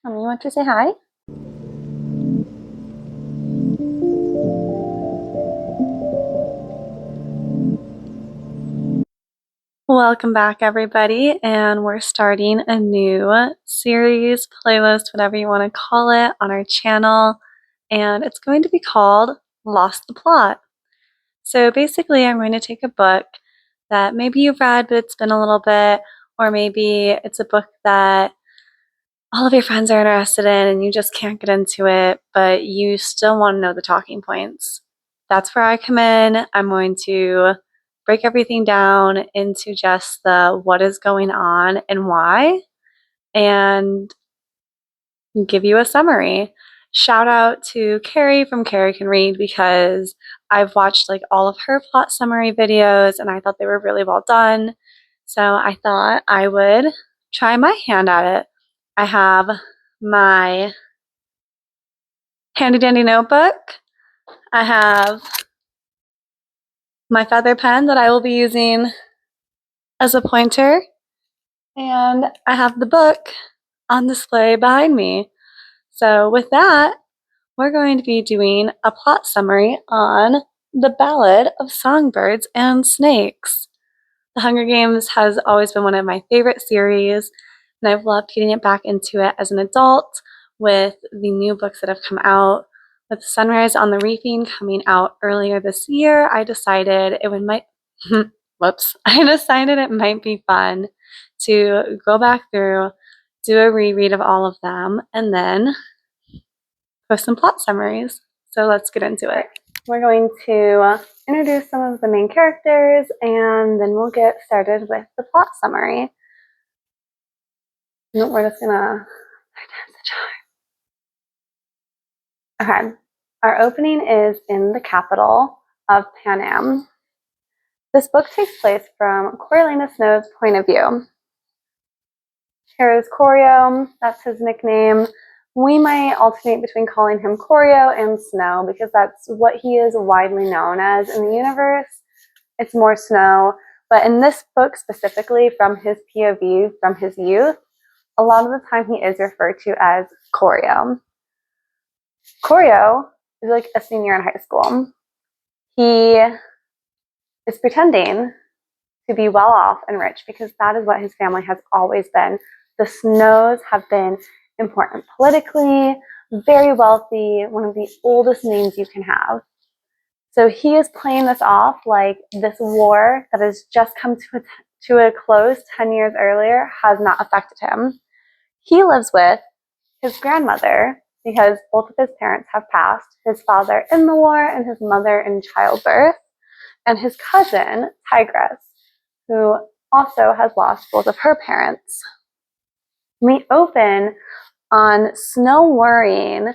You want to say hi? Welcome back, everybody, and we're starting a new series, playlist, whatever you want to call it, on our channel, and it's going to be called Lost the Plot. So basically, I'm going to take a book that maybe you've read, but it's been a little bit, or maybe it's a book that all of your friends are interested in and you just can't get into it, but you still want to know the talking points. That's where I come in. I'm going to break everything down into just the what is going on and why, and give you a summary. Shout out to Carrie from Carrie Can Read, because I've watched like all of her plot summary videos and I thought they were really well done. So I thought I would try my hand at it. I have my handy dandy notebook. I have my feather pen that I will be using as a pointer. And I have the book on display behind me. So with that, we're going to be doing a plot summary on the Ballad of Songbirds and Snakes. The Hunger Games has always been one of my favorite series, and I've loved getting it back into it as an adult with the new books that have come out. With Sunrise on the Reaping coming out earlier this year, I decided it might be fun to go back through, do a reread of all of them, and then post some plot summaries. So let's get into it. We're going to introduce some of the main characters, and then we'll get started with the plot summary. We're just gonna Okay, our opening is in the capital of Pan Am. This book takes place from Coriolanus Snow's point of view. Here is Corio, that's his nickname. We might alternate between calling him Corio and Snow because that's what he is widely known as in the universe. It's more Snow, but in this book specifically, from his POV, from his youth, a lot of the time he is referred to as Corio. Corio is like a senior in high school. He is pretending to be well off and rich because that is what his family has always been. The Snows have been important politically, very wealthy, one of the oldest names you can have. So he is playing this off like this war that has just come to a close 10 years earlier has not affected him. He lives with his grandmother because both of his parents have passed, his father in the war and his mother in childbirth, and his cousin, Tigress, who also has lost both of her parents. We open on Snow worrying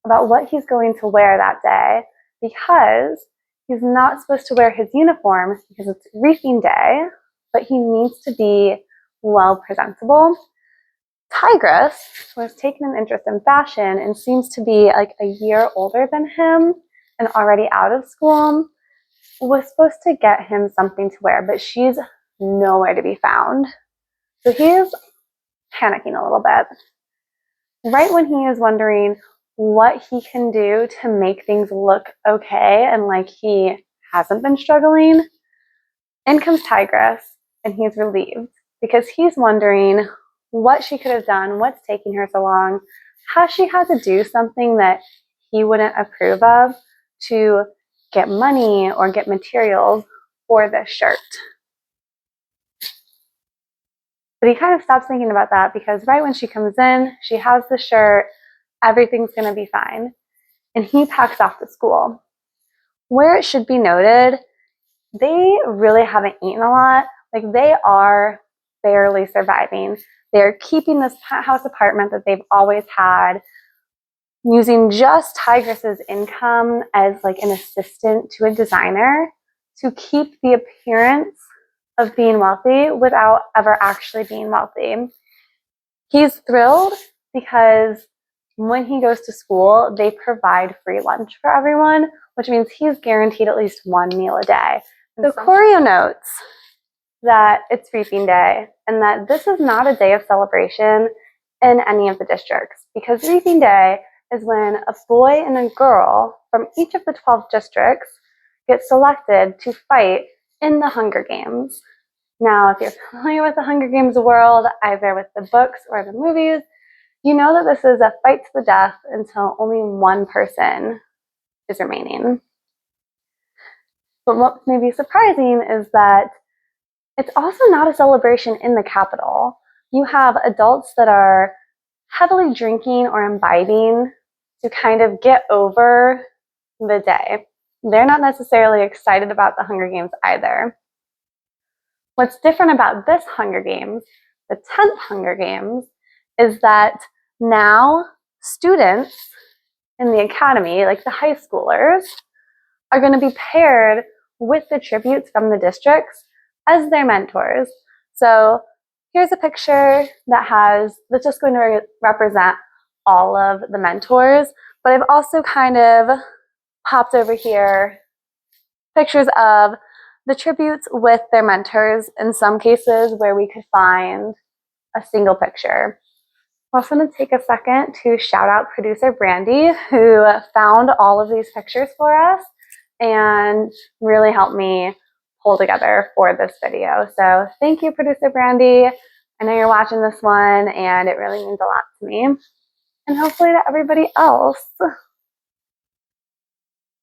about what he's going to wear that day because he's not supposed to wear his uniform because it's reaping day, but he needs to be well presentable. Tigress, who has taken an interest in fashion and seems to be like a year older than him and already out of school, was supposed to get him something to wear, but she's nowhere to be found. So he's panicking a little bit. Right when he is wondering what he can do to make things look okay and like he hasn't been struggling, in comes Tigress, and he's relieved because he's wondering what she could have done, what's taking her so long. Has she had to do something that he wouldn't approve of to get money or get materials for this shirt? But he kind of stops thinking about that because right when she comes in, she has the shirt, everything's going to be fine. And he packs off to school. Where it should be noted, they really haven't eaten a lot. Like, they are barely surviving. They're keeping this penthouse apartment that they've always had, using just Tigress's income as like an assistant to a designer to keep the appearance of being wealthy without ever actually being wealthy. He's thrilled because when he goes to school, they provide free lunch for everyone, which means he's guaranteed at least one meal a day. So Corio notes that it's reaping day and that this is not a day of celebration. in any of the districts, because Reaping Day is when a boy and a girl from each of the 12 districts get selected to fight in the Hunger Games. Now, if you're familiar with the Hunger Games world, either with the books or the movies, you know that this is a fight to the death until only one person is remaining. But what may be surprising is that it's also not a celebration in the capital. You have adults that are heavily drinking or imbibing to kind of get over the day. They're not necessarily excited about the Hunger Games either. What's different about this Hunger Games, the 10th Hunger Games, is that now students in the academy, like the high schoolers, are going to be paired with the tributes from the districts as their mentors. So here's a picture that's just going to represent all of the mentors, but I've also kind of popped over here pictures of the tributes with their mentors, in some cases where we could find a single picture. I'm also going to take a second to shout out producer Brandi, who found all of these pictures for us and really helped me pull together for this video. So thank you, producer Brandi. I know you're watching this one, and it really means a lot to me, and hopefully to everybody else.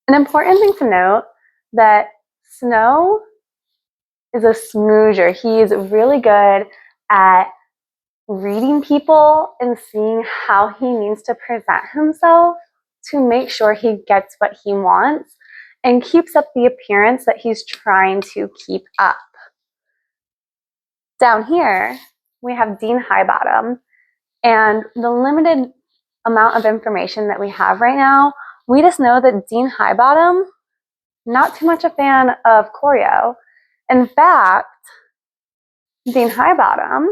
An important thing to note that Snow is a smoozer. He's really good at reading people and seeing how he needs to present himself to make sure he gets what he wants and keeps up the appearance that he's trying to keep up. Down here, we have Dean Highbottom, and the limited amount of information that we have right now, we just know that Dean Highbottom, not too much a fan of choreo. In fact, Dean Highbottom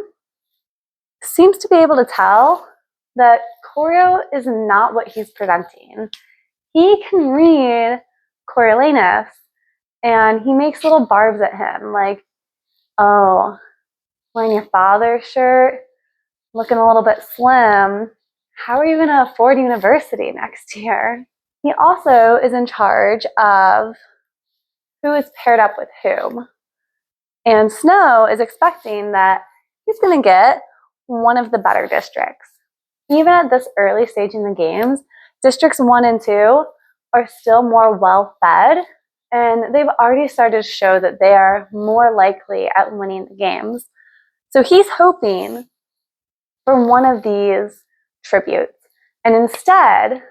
seems to be able to tell that choreo is not what he's presenting. He can read Coriolanus, and he makes little barbs at him like, oh, wearing your father's shirt, looking a little bit slim. How are you going to afford university next year? He also is in charge of who is paired up with whom. And Snow is expecting that he's going to get one of the better districts. Even at this early stage in the games, districts 1 and 2 are still more well-fed, and they've already started to show that they are more likely at winning the games. So he's hoping for one of these tributes. And instead,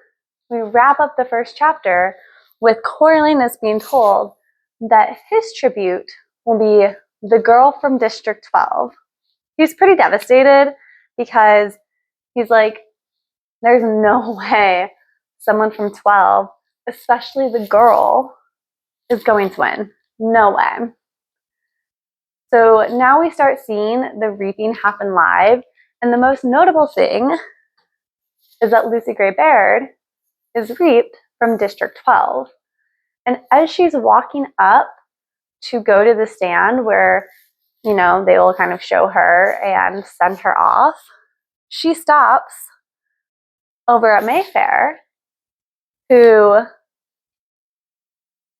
we wrap up the first chapter with Coriolanus being told that his tribute will be the girl from District 12. He's pretty devastated because he's like, there's no way someone from 12, especially the girl, is going to win. No way. So now we start seeing the reaping happen live, and the most notable thing is that Lucy Gray Baird is reaped from District 12. And as she's walking up to go to the stand where, you know, they will kind of show her and send her off, she stops over at Mayfair, who,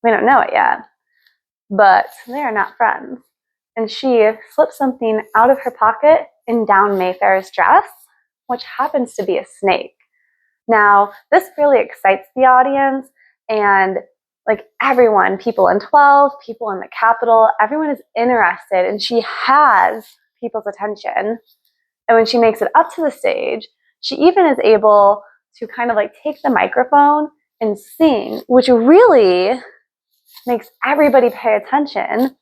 we don't know it yet, but they are not friends. And she slips something out of her pocket and down Mayfair's dress, which happens to be a snake. Now, this really excites the audience, and like everyone, people in 12, people in the Capitol, everyone is interested, and she has people's attention. And when she makes it up to the stage, she even is able to kind of like take the microphone and sing, which really makes everybody pay attention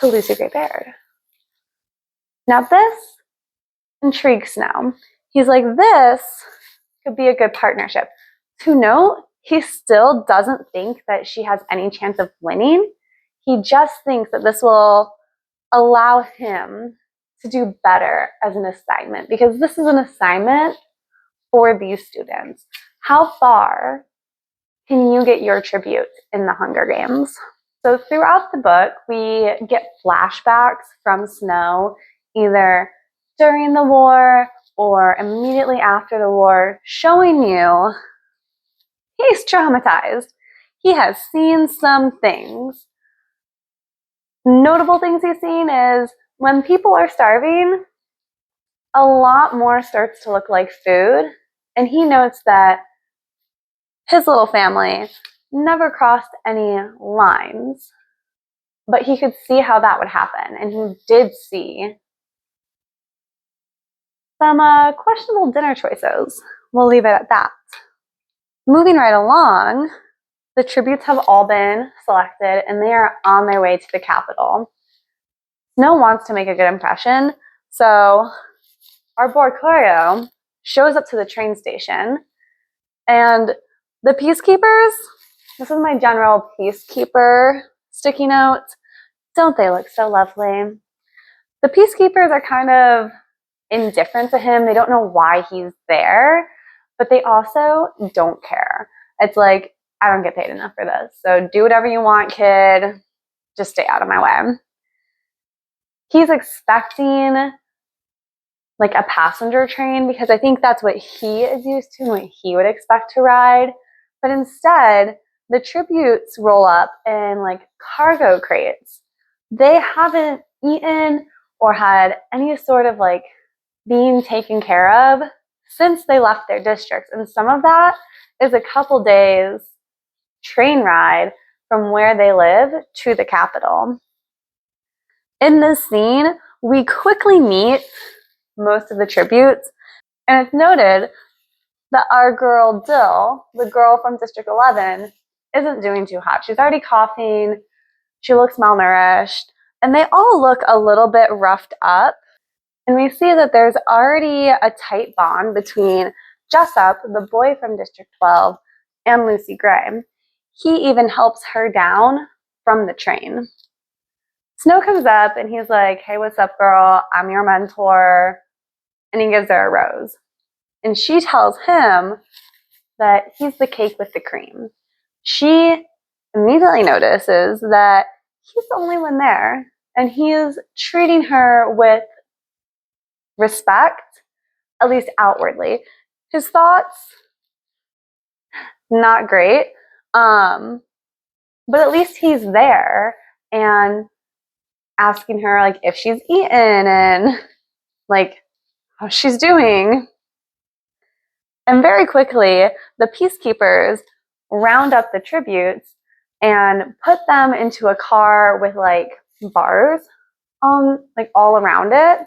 to Lucy Gray Baird. Now this intrigues Snow. He's like, this could be a good partnership. To note, he still doesn't think that she has any chance of winning. He just thinks that this will allow him to do better as an assignment, because this is an assignment for these students. How far can you get your tribute in the Hunger Games? So throughout the book, we get flashbacks from Snow, either during the war or immediately after the war, showing you he's traumatized. He has seen some things. Notable things he's seen is when people are starving, a lot more starts to look like food. And he notes that his little family never crossed any lines, but he could see how that would happen. And he did see some questionable dinner choices. We'll leave it at that. Moving right along, the tributes have all been selected and they are on their way to the capital. Snow wants to make a good impression, so our boy Corio shows up to the train station, and the peacekeepers, this is my general peacekeeper sticky note, don't they look so lovely? The peacekeepers are kind of indifferent to him. They don't know why he's there, but they also don't care. It's like, I don't get paid enough for this, so do whatever you want, kid. Just stay out of my way. He's expecting like a passenger train because I think that's what he is used to and what he would expect to ride. But instead, the tributes roll up in like cargo crates. They haven't eaten or had any sort of like being taken care of since they left their districts. And some of that is a couple days train ride from where they live to the capital. In this scene, we quickly meet most of the tributes, and it's noted that our girl Dill, the girl from District 11, isn't doing too hot. She's already coughing, she looks malnourished, and they all look a little bit roughed up. And we see that there's already a tight bond between Jessup, the boy from District 12, and Lucy Gray. He even helps her down from the train. Snow comes up and he's like, hey, what's up, girl? I'm your mentor. And he gives her a rose. And she tells him that he's the cake with the cream. She immediately notices that he's the only one there. And he is treating her with respect, at least outwardly. His thoughts, not great. But at least he's there and asking her like if she's eaten and like how she's doing. And very quickly, the peacekeepers round up the tributes and put them into a car with like bars like all around it.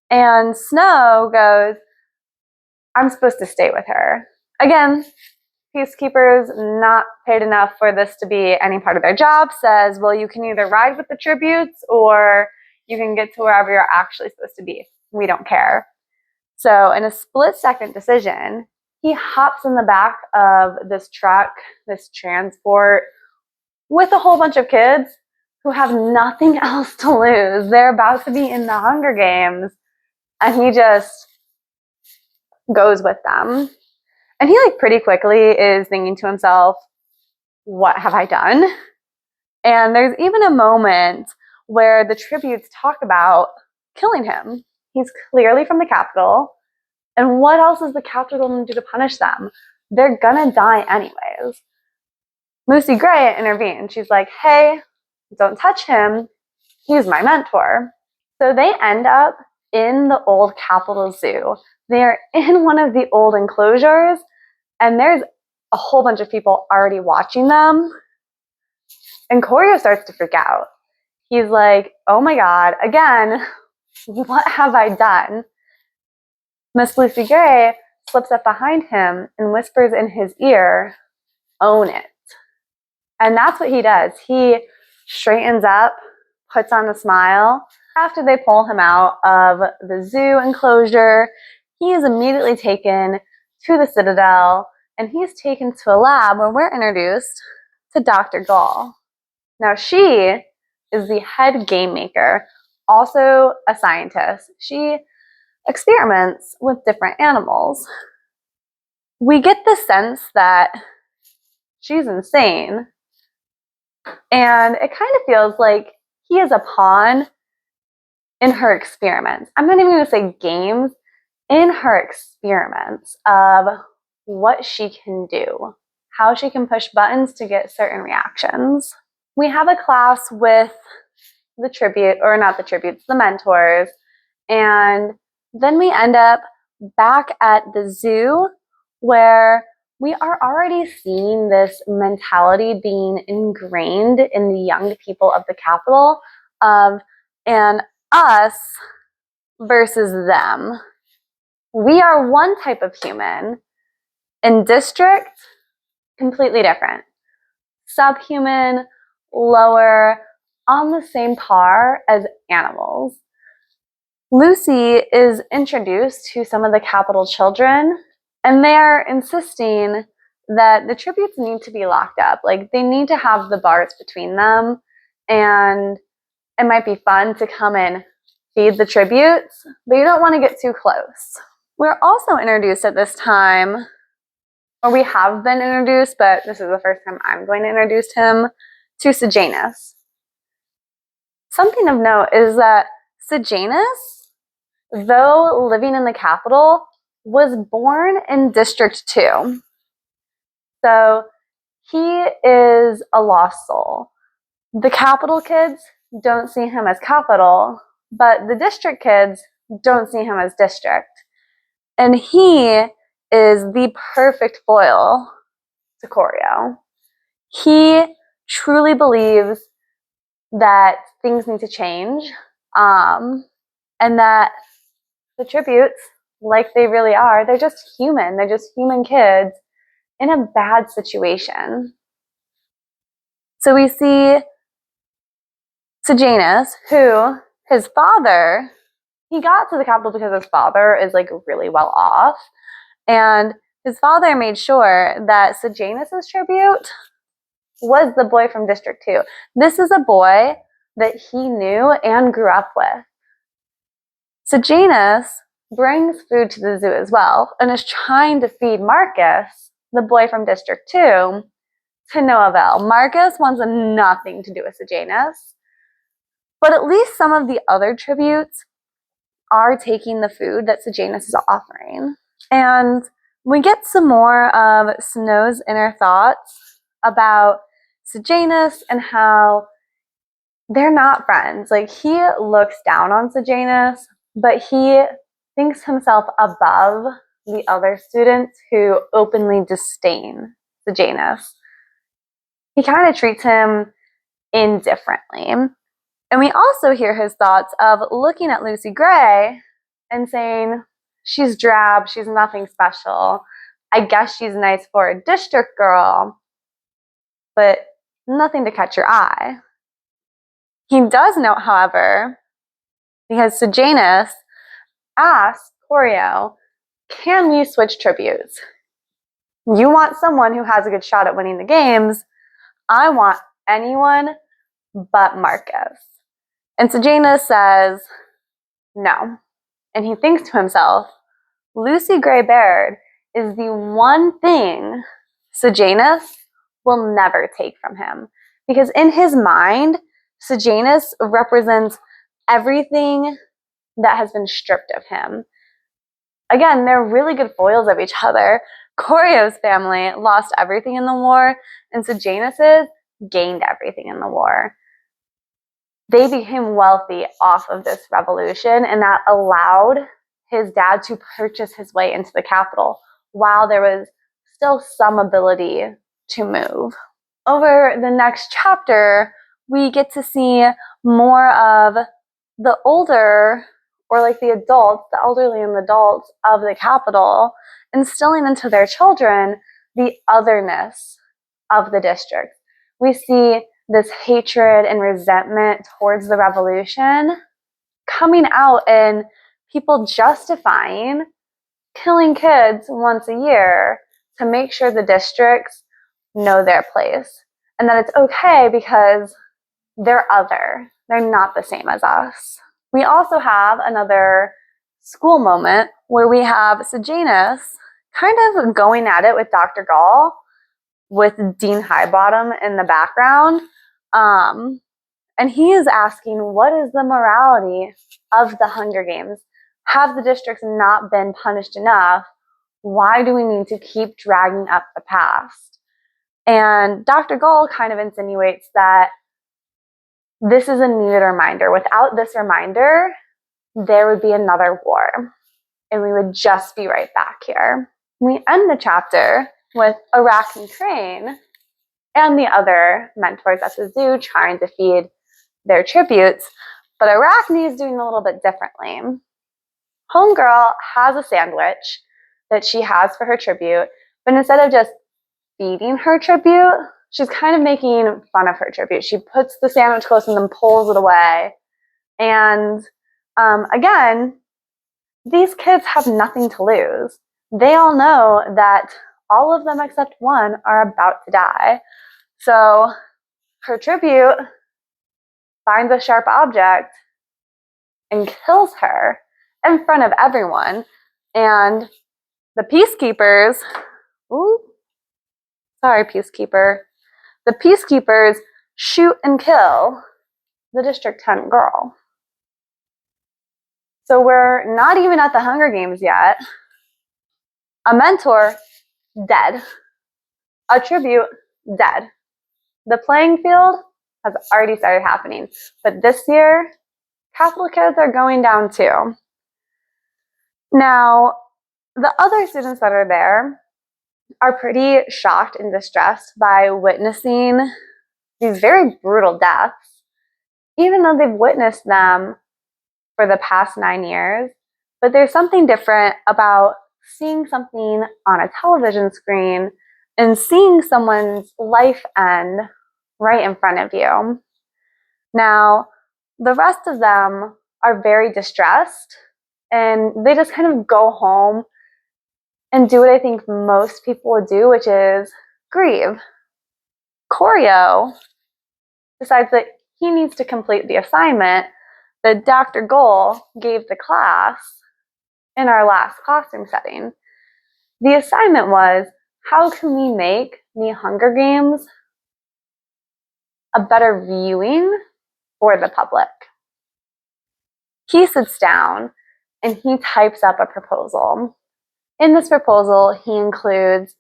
And Snow goes, I'm supposed to stay with her. Again, peacekeepers not paid enough for this to be any part of their job, says, well, you can either ride with the tributes or you can get to wherever you're actually supposed to be. We don't care. So in a split-second decision, he hops in the back of this truck, this transport, with a whole bunch of kids who have nothing else to lose. They're about to be in the Hunger Games, and he just goes with them. And he like pretty quickly is thinking to himself, what have I done? And there's even a moment where the tributes talk about killing him. He's clearly from the capital. And what else is the capital going to do to punish them? They're gonna die anyways. Lucy Gray intervenes. She's like, hey, don't touch him. He's my mentor. So they end up in the old Capitol Zoo. They're in one of the old enclosures, and there's a whole bunch of people already watching them. And Corio starts to freak out. He's like, oh my God, again, what have I done? Miss Lucy Gray slips up behind him and whispers in his ear, own it. And that's what he does. He straightens up, puts on a smile. After they pull him out of the zoo enclosure, he is immediately taken to the Citadel, and he's taken to a lab where we're introduced to Dr. Gall. Now she is the head game maker, also a scientist. She experiments with different animals. We get the sense that she's insane, and it kind of feels like he is a pawn in her experiments. I'm not even going to say games. in her experiments of what she can do, how she can push buttons to get certain reactions. We have a class with the tribute, or not the tributes, the mentors, and then we end up back at the zoo where we are already seeing this mentality being ingrained in the young people of the capital of an us versus them. We are one type of human. In district, completely different. Subhuman, lower, on the same par as animals. Lucy is introduced to some of the capital children, and they are insisting that the tributes need to be locked up. Like, they need to have the bars between them, and it might be fun to come and feed the tributes, but you don't want to get too close. We're also introduced at this time, or we have been introduced, but this is the first time I'm going to introduce him, to Sejanus. Something of note is that Sejanus, though living in the capital, was born in District 2. So he is a lost soul. The capital kids don't see him as capital, but the district kids don't see him as district. And he is the perfect foil to Choreo. He truly believes that things need to change, and that the tributes, like they really are, they're just human. They're just human kids in a bad situation. So we see Sejanus, who his father, he got to the capital because his father is like really well off, and his father made sure that Sejanus's tribute was the boy from District 2. This is a boy that he knew and grew up with. Sejanus brings food to the zoo as well and is trying to feed Marcus, the boy from District 2, to no avail. Marcus wants nothing to do with Sejanus, but at least some of the other tributes are taking the food that Sejanus is offering. And we get some more of Snow's inner thoughts about Sejanus and how they're not friends. Like, he looks down on Sejanus, but he thinks himself above the other students who openly disdain Sejanus. He kind of treats him indifferently. And we also hear his thoughts of looking at Lucy Gray and saying, she's drab, she's nothing special. I guess she's nice for a district girl, but nothing to catch your eye. He does note, however, because Sejanus asked Choreo, can we switch tributes? You want someone who has a good shot at winning the games. I want anyone but Marcus. And Sejanus says, no. And he thinks to himself, Lucy Gray Baird is the one thing Sejanus will never take from him. Because in his mind, Sejanus represents everything that has been stripped of him. Again, they're really good foils of each other. Choreo's family lost everything in the war, and Sejanus's gained everything in the war. They became wealthy off of this revolution, and that allowed his dad to purchase his way into the capital while there was still some ability to move. Over the next chapter, we get to see more of the older, or like the adults, the elderly and the adults of the capital, instilling into their children the otherness of the district. We see this hatred and resentment towards the revolution coming out in people justifying killing kids once a year to make sure the districts know their place and that it's okay because they're other. They're not the same as us. We also have another school moment where we have Sejanus kind of going at it with Dr. Gall with Dean Highbottom in the background. And he is asking, what is the morality of the Hunger Games? Have the districts not been punished enough? Why do we need to keep dragging up the past? And Dr. Gull kind of insinuates that this is a needed reminder. Without this reminder, there would be another war, and we would just be right back here. We end the chapter with Arachne Crane and the other mentors at the zoo trying to feed their tributes, but Arachne is doing a little bit differently. Homegirl has a sandwich that she has for her tribute, but instead of just feeding her tribute, she's kind of making fun of her tribute. She puts the sandwich close and then pulls it away. And again, these kids have nothing to lose. They all know that all of them except one are about to die. So her tribute finds a sharp object and kills her in front of everyone. And the peacekeepers, the peacekeepers shoot and kill the District 10 girl. So we're not even at the Hunger Games yet. A mentor, dead. A tribute, dead. The playing field has already started happening. But this year, Capital kids are going down too. Now, the other students that are there are pretty shocked and distressed by witnessing these very brutal deaths, even though they've witnessed them for the past 9 years. But there's something different about seeing something on a television screen and seeing someone's life end right in front of you. Now, the rest of them are very distressed, and they just kind of go home and do what I think most people would do, which is grieve. Choreo decides that he needs to complete the assignment that Dr. Gull gave the class in our last classroom setting. The assignment was, how can we make the Hunger Games a better viewing for the public? He sits down and he types up a proposal. In this proposal, he includes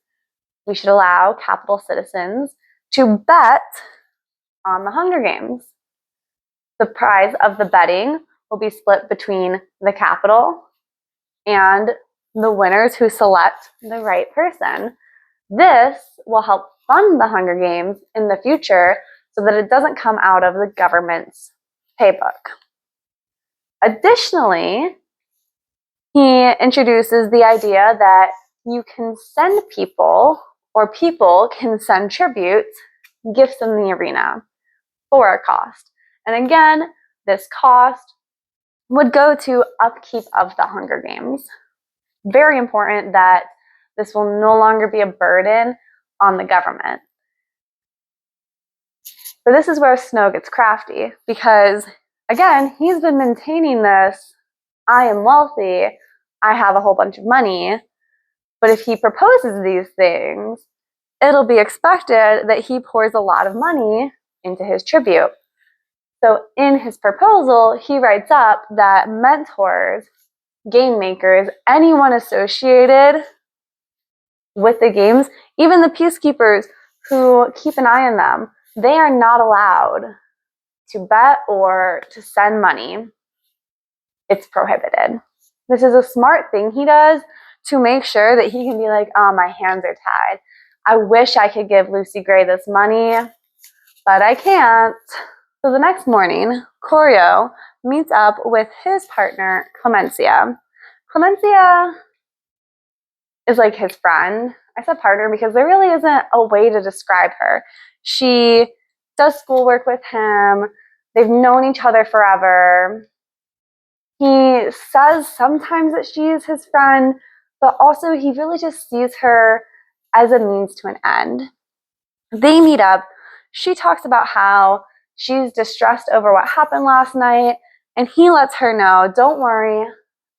we should allow Capitol citizens to bet on the Hunger Games. The prize of the betting will be split between the Capitol and the winners who select the right person. This will help fund the Hunger Games in the future so that it doesn't come out of the government's paybook. Additionally, he introduces the idea that you can send people, or people can send tributes, gifts in the arena for a cost. And again, this cost would go to upkeep of the Hunger Games. Very important that this will no longer be a burden on the government. But this is where Snow gets crafty, because again, he's been maintaining this, I am wealthy, I have a whole bunch of money, but if he proposes these things, it'll be expected that he pours a lot of money into his tribute. So in his proposal, he writes up that mentors, game makers, anyone associated with the games, even the peacekeepers who keep an eye on them, they are not allowed to bet or to send money. It's prohibited. This is a smart thing he does to make sure that he can be like, oh, my hands are tied. I wish I could give Lucy Gray this money, but I can't. So the next morning, Choreo meets up with his partner, Clemencia. Clemencia is like his friend. I said partner because there really isn't a way to describe her. She does schoolwork with him. They've known each other forever. He says sometimes that she is his friend, but also he really just sees her as a means to an end. They meet up. She talks about how she's distressed over what happened last night, and he lets her know, don't worry,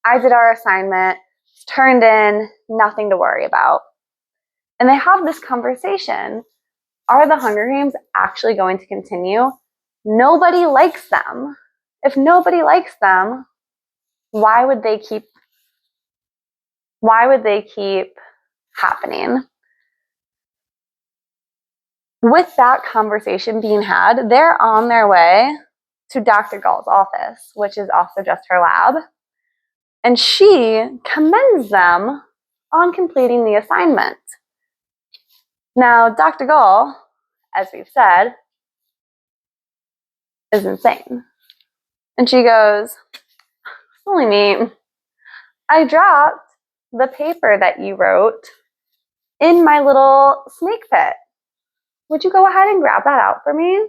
I did our assignment, it's turned in, nothing to worry about. And they have this conversation. Are the Hunger Games actually going to continue? Nobody likes them. If nobody likes them, why would they keep happening? With that conversation being had, they're on their way to Dr. Gall's office, which is also just her lab. And she commends them on completing the assignment. Now, Dr. Gall, as we've said, is insane. And she goes, "It's only me. I dropped the paper that you wrote in my little snake pit. Would you go ahead and grab that out for me?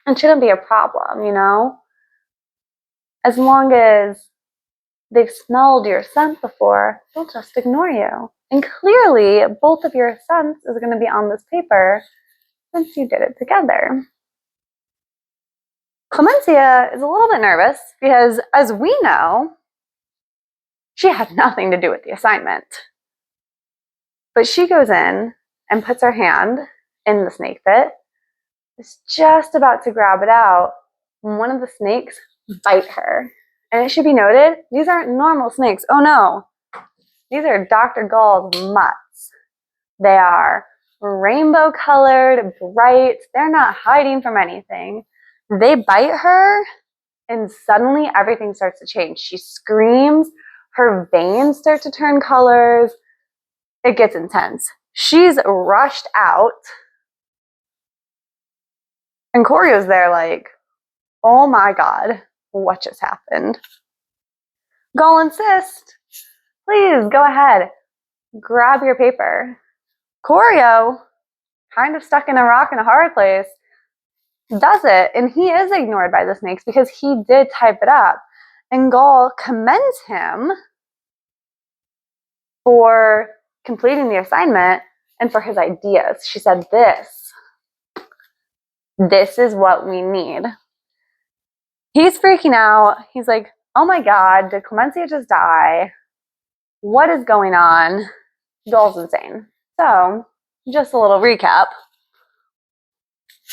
It shouldn't be a problem, you know? As long as they've smelled your scent before, they'll just ignore you. And clearly, both of your scents is going to be on this paper since you did it together." Clemencia is a little bit nervous because, as we know, she had nothing to do with the assignment. But she goes in and puts her hand in the snake pit, is just about to grab it out when one of the snakes bite her. And it should be noted, these aren't normal snakes. Oh no, these are Dr. Gall's mutts. They are rainbow colored, bright. They're not hiding from anything. They bite her and suddenly everything starts to change. She screams, her veins start to turn colors. It gets intense. She's rushed out. And Corio's there like, oh my God, what just happened? Gall insists, please go ahead, grab your paper. Corio, kind of stuck in a rock and a hard place, does it, and he is ignored by the snakes because he did type it up. And Gall commends him for completing the assignment and for his ideas. She said, this is what we need. He's freaking out. He's like, oh my God, did Clemencia just die? What is going on? Gall's insane. So, just a little recap.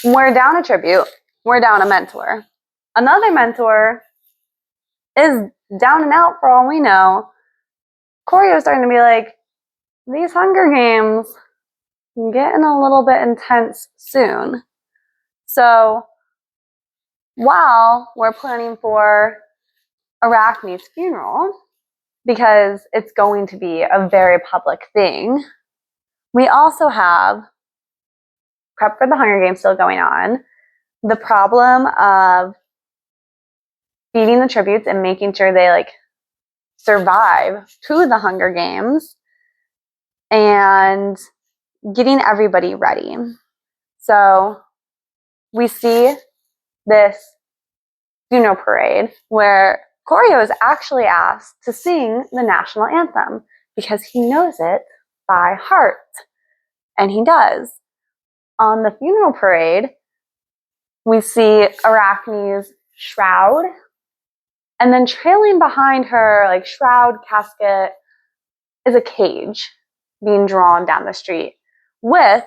We're down a tribute. We're down a mentor. Another mentor is down and out for all we know. Corio's starting to be like, these Hunger Games getting a little bit intense soon. So while we're planning for Arachne's funeral, because it's going to be a very public thing, we also have prep for the Hunger Games still going on. The problem of feeding the tributes and making sure they survive to the Hunger Games and getting everybody ready. So we see this funeral parade where Corio is actually asked to sing the national anthem because he knows it by heart. And he does. On the funeral parade, we see Arachne's shroud, and then trailing behind her, shroud, casket, is a cage being drawn down the street with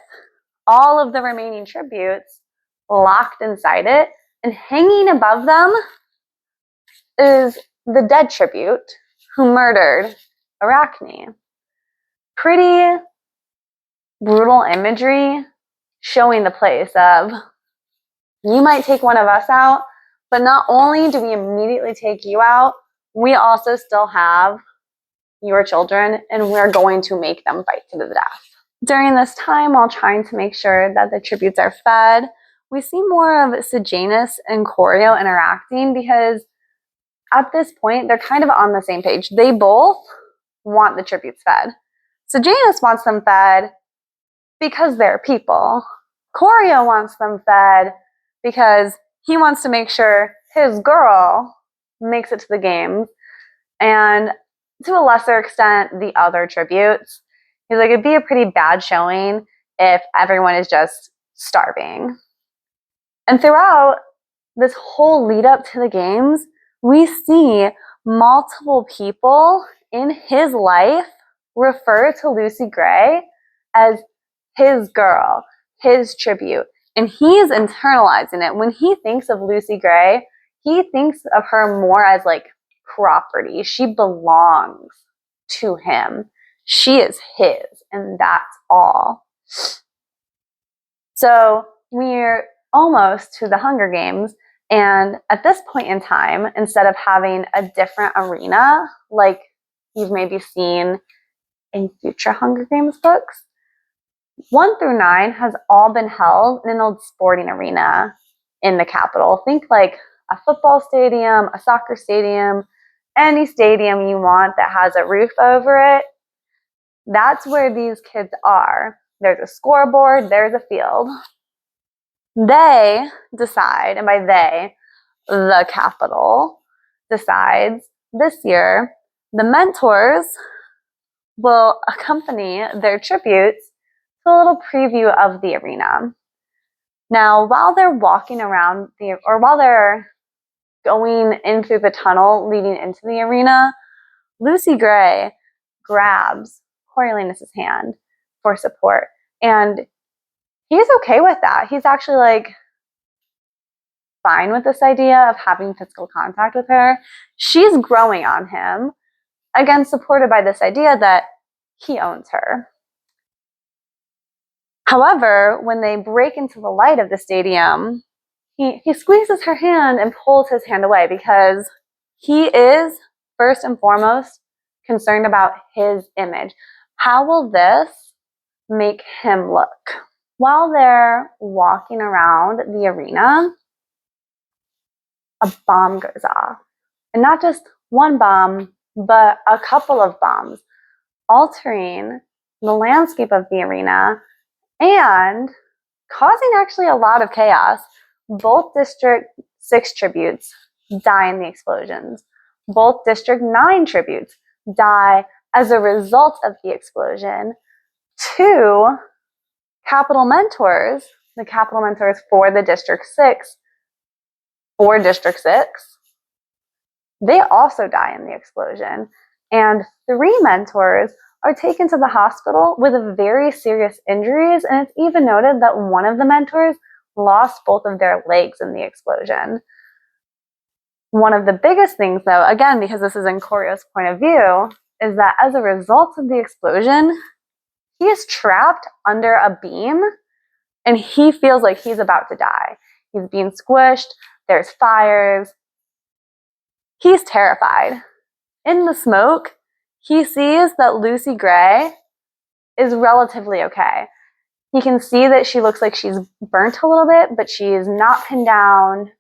all of the remaining tributes locked inside it, and hanging above them is the dead tribute who murdered Arachne. Pretty brutal imagery showing the place of, you might take one of us out, but not only do we immediately take you out, we also still have your children, and we're going to make them fight to the death. During this time, while trying to make sure that the tributes are fed, we see more of Sejanus and Corio interacting because at this point, they're kind of on the same page. They both want the tributes fed. Sejanus wants them fed because they're people. Corio wants them fed because he wants to make sure his girl makes it to the games, and to a lesser extent, the other tributes. He's like, it'd be a pretty bad showing if everyone is just starving. And throughout this whole lead up to the games, we see multiple people in his life refer to Lucy Gray as his girl, his tribute. And he's internalizing it. When he thinks of Lucy Gray, he thinks of her more as property. She belongs to him. She is his, and that's all. So we're almost to the Hunger Games, and at this point in time, instead of having a different arena like you've maybe seen in future Hunger Games books, 1 through 9 has all been held in an old sporting arena in the capital. Think like a football stadium, a soccer stadium, any stadium you want that has a roof over it. That's where these kids are. There's a scoreboard, there's a field. They decide, and by they, the capital decides this year the mentors will accompany their tributes to a little preview of the arena. Now, while they're walking around while they're going in through the tunnel leading into the arena, Lucy Gray grabs Coriolanus' hand for support, and he's okay with that. He's actually like fine with this idea of having physical contact with her. She's growing on him, again supported by this idea that he owns her. However, when they break into the light of the stadium, he squeezes her hand and pulls his hand away because he is, first and foremost, concerned about his image. How will this make him look? While they're walking around the arena, a bomb goes off. And not just one bomb, but a couple of bombs, altering the landscape of the arena and causing actually a lot of chaos. Both District 6 tributes die in the explosions. Both District 9 tributes die as a result of the explosion. 2 capital mentors, the capital mentors for the District 6, they also die in the explosion. And 3 mentors are taken to the hospital with very serious injuries, and it's even noted that one of the mentors lost both of their legs in the explosion. One of the biggest things, though, again, because this is in Corio's point of view, is that as a result of the explosion, he is trapped under a beam, and he feels like he's about to die. He's being squished, there's fires. He's terrified. In the smoke, he sees that Lucy Gray is relatively okay. He can see that she looks like she's burnt a little bit, but she's not pinned down.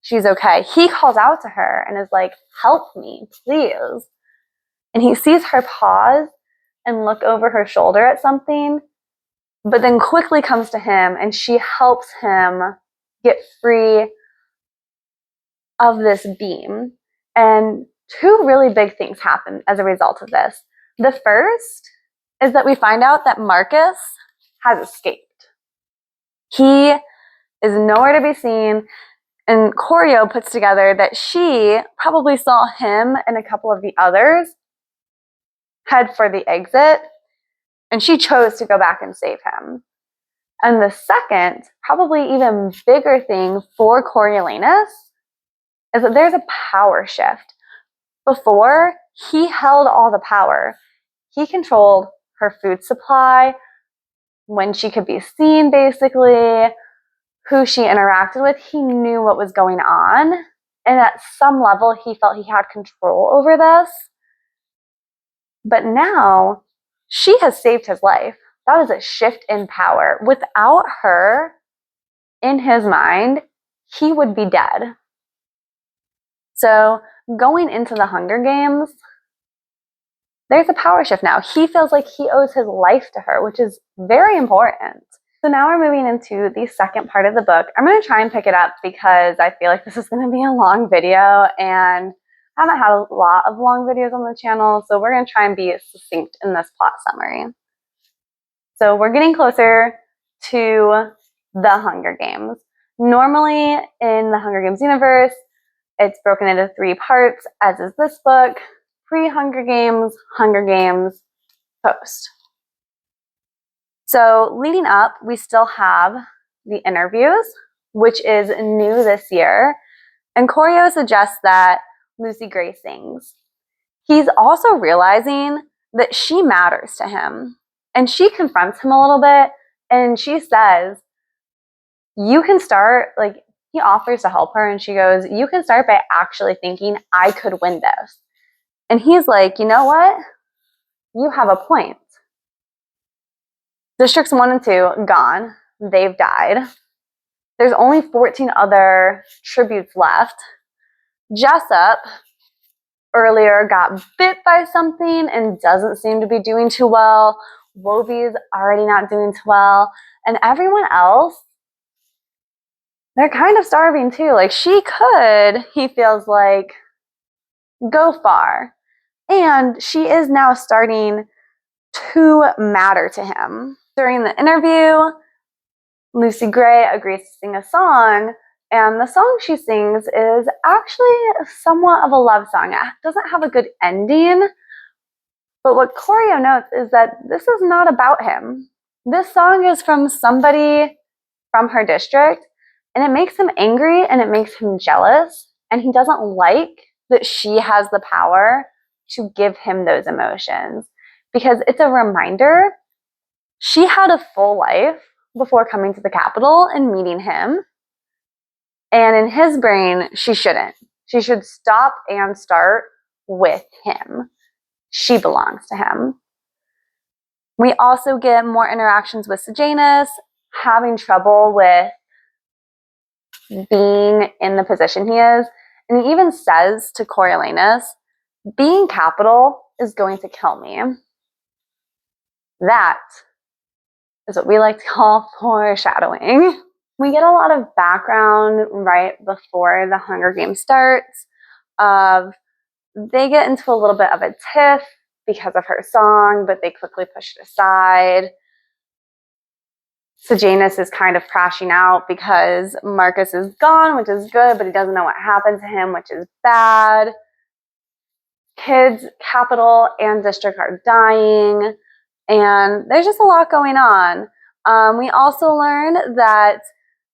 She's okay. He calls out to her and is like, "Help me, please." And he sees her pause and look over her shoulder at something, but then quickly comes to him and she helps him get free of this beam. And 2 really big things happen as a result of this. The first is that we find out that Marcus has escaped. He is nowhere to be seen, and Corio puts together that she probably saw him and a couple of the others head for the exit, and she chose to go back and save him. And the second, probably even bigger thing for Coriolanus is that there's a power shift. Before, he held all the power. He controlled her food supply, when she could be seen, basically, who she interacted with. He knew what was going on. And at some level, he felt he had control over this. But now, she has saved his life. That was a shift in power. Without her, in his mind, he would be dead. So going into the Hunger Games, there's a power shift now. He feels like he owes his life to her, which is very important. So now we're moving into the second part of the book. I'm going to try and pick it up because I feel like this is going to be a long video, and I haven't had a lot of long videos on the channel, so we're going to try and be succinct in this plot summary. So we're getting closer to the Hunger Games. Normally in the Hunger Games universe, it's broken into 3 parts, as is this book: pre-Hunger Games, Hunger Games, post. So leading up, we still have the interviews, which is new this year. And Corio suggests that Lucy Gray sings. He's also realizing that she matters to him. And she confronts him a little bit, and she says, you can start, like, he offers to help her, and she goes, you can start by actually thinking I could win this. And he's like, you know what? You have a point. Districts 1 and 2, gone. They've died. There's only 14 other tributes left. Jessup earlier got bit by something and doesn't seem to be doing too well. Wovey's already not doing too well. And everyone else, they're kind of starving too. Like, she could, he feels like, go far. And she is now starting to matter to him. During the interview, Lucy Gray agrees to sing a song, and the song she sings is actually somewhat of a love song. It doesn't have a good ending, but what Choreo notes is that this is not about him. This song is from somebody from her district, and it makes him angry and it makes him jealous, and he doesn't like that she has the power to give him those emotions, because it's a reminder she had a full life before coming to the Capitol and meeting him. And in his brain, she shouldn't. She should stop and start with him. She belongs to him. We also get more interactions with Sejanus, having trouble with being in the position he is. And he even says to Coriolanus, being Capitol is going to kill me. That is what we like to call foreshadowing. We get a lot of background right before the Hunger Games starts. They get into a little bit of a tiff because of her song, but they quickly push it aside. Sejanus is kind of crashing out because Marcus is gone, which is good, but he doesn't know what happened to him, which is bad. Kids, Capitol, and District are dying, and there's just a lot going on. We also learn that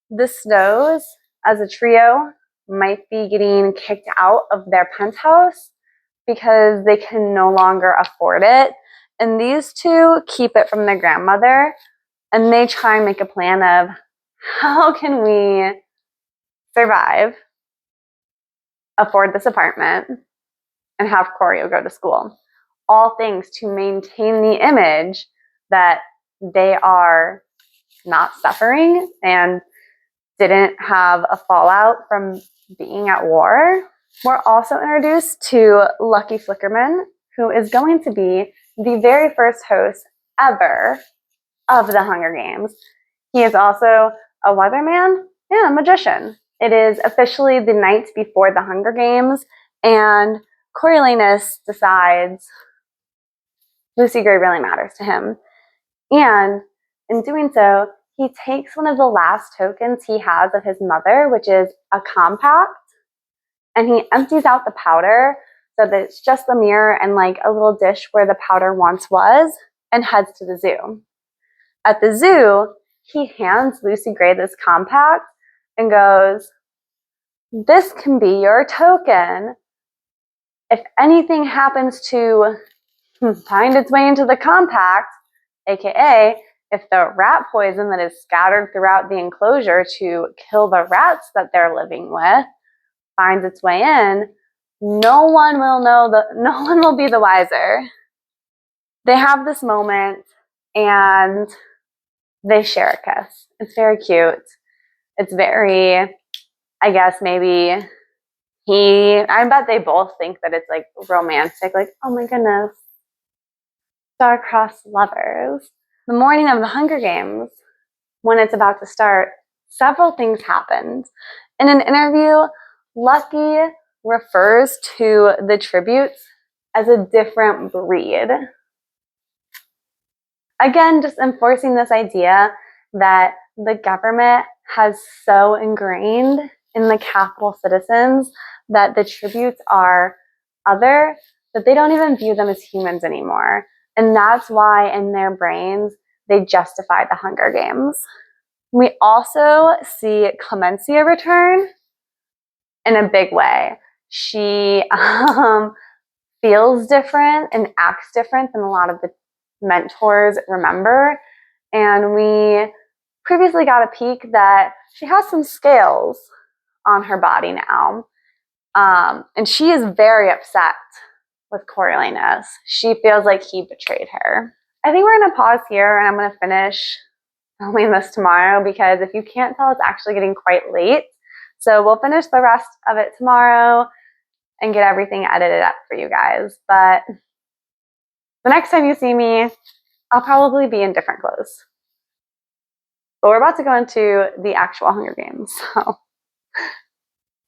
the Snows, as a trio, might be getting kicked out of their penthouse because they can no longer afford it. And these two keep it from their grandmother, and they try and make a plan of how can we survive, afford this apartment, and have Choreo go to school. All things to maintain the image that they are not suffering and didn't have a fallout from being at war. We're also introduced to Lucky Flickerman, who is going to be the very first host ever of the Hunger Games. He is also a weatherman and a magician. It is officially the night before the Hunger Games, and Coriolanus decides Lucy Gray really matters to him. And in doing so, he takes one of the last tokens he has of his mother, which is a compact, and he empties out the powder so that it's just the mirror and like a little dish where the powder once was, and heads to the zoo. At the zoo, he hands Lucy Gray this compact and goes, this can be your token. If anything happens to find its way into the compact, aka if the rat poison that is scattered throughout the enclosure to kill the rats that they're living with finds its way in, no one will be the wiser. They have this moment and they share a kiss. It's very cute. It's very, I guess maybe I bet they both think that it's like romantic, like, oh my goodness, star-crossed lovers. The morning of the Hunger Games, when it's about to start, several things happened. In an interview, Lucky refers to the tributes as a different breed. Again, just enforcing this idea that the government has so ingrained in the Capitol citizens that the tributes are other, that they don't even view them as humans anymore. And that's why in their brains, they justify the Hunger Games. We also see Clemencia return in a big way. She feels different and acts different than a lot of the mentors remember. And we previously got a peek that she has some scales on her body now. And she is very upset with Coriolanus. She feels like he betrayed her. I think we're going to pause here and I'm going to finish filming this tomorrow because if you can't tell, it's actually getting quite late. So we'll finish the rest of it tomorrow and get everything edited up for you guys. But the next time you see me, I'll probably be in different clothes. But we're about to go into the actual Hunger Games. So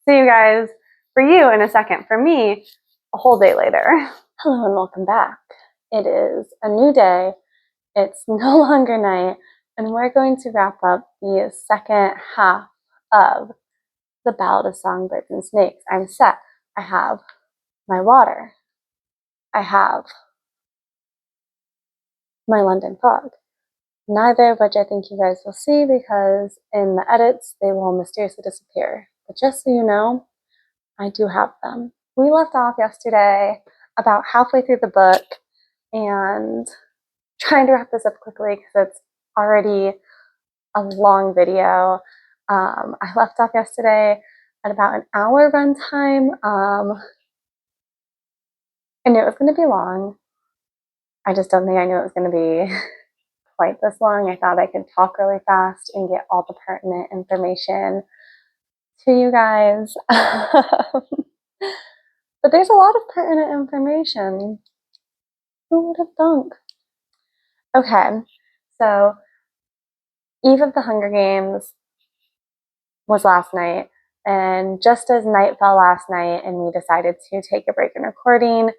see you guys, for you in a second. For me, a whole day later. Hello and welcome back. It is a new day. It's no longer night. And we're going to wrap up the second half of the Ballad of Songbirds and Snakes. I'm set. I have my water. I have my London fog. Neither of which I think you guys will see because in the edits they will mysteriously disappear. But just so you know, I do have them. We left off yesterday about halfway through the book and trying to wrap this up quickly because it's already a long video. I left off yesterday at about an hour runtime, I knew it was going to be long. I just don't think I knew it was going to be quite this long. I thought I could talk really fast and get all the pertinent information to you guys. But there's a lot of pertinent information. Who would have thunk? Okay, so Eve of the Hunger Games was last night, and just as night fell last night and we decided to take a break in recording,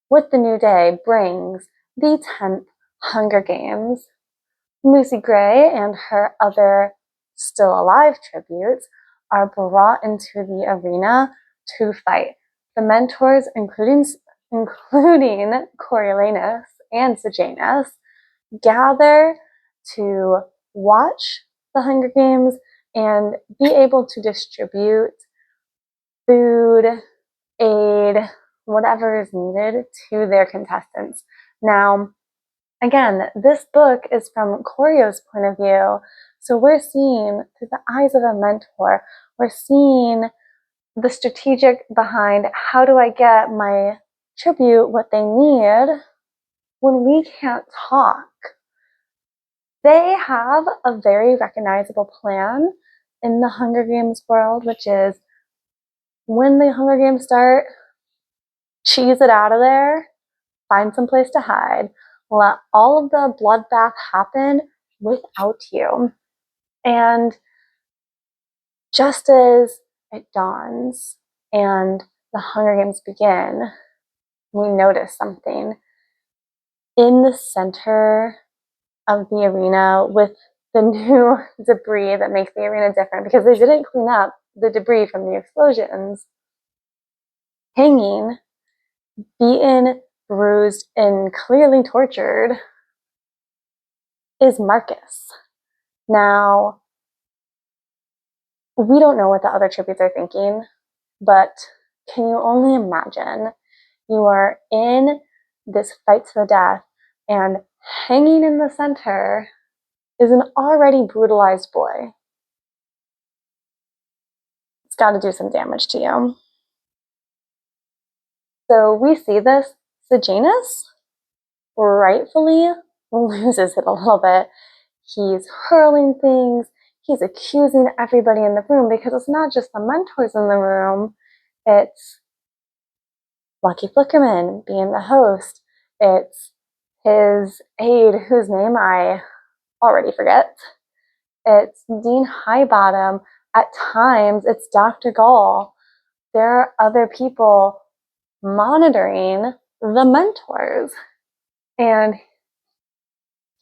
with the new day brings the 10th Hunger Games. Lucy Gray and her other still alive tributes are brought into the arena to fight. The mentors, including Coriolanus and Sejanus, gather to watch the Hunger Games and be able to distribute food, aid, whatever is needed to their contestants. Now, again, this book is from Corio's point of view, so we're seeing through the eyes of a mentor, we're seeing the strategic behind how do I get my tribute what they need when we can't talk. They have a very recognizable plan in the Hunger Games world, which is when the Hunger Games start, cheese it out of there, find some place to hide, let all of the bloodbath happen without you. And just as it dawns and the Hunger Games begin, we notice something in the center of the arena with the new debris that makes the arena different because they didn't clean up the debris from the explosions. Hanging, beaten, bruised, and clearly tortured is Marcus. Now, we don't know what the other tributes are thinking, but can you only imagine you are in this fight to the death and hanging in the center is an already brutalized boy. It's got to do some damage to you. So we see this. Sejanus rightfully loses it a little bit. He's hurling things. He's accusing everybody in the room because it's not just the mentors in the room. It's Lucky Flickerman being the host. It's his aide, whose name I already forget. It's Dean Highbottom. At times, it's Dr. Gall. There are other people monitoring the mentors. And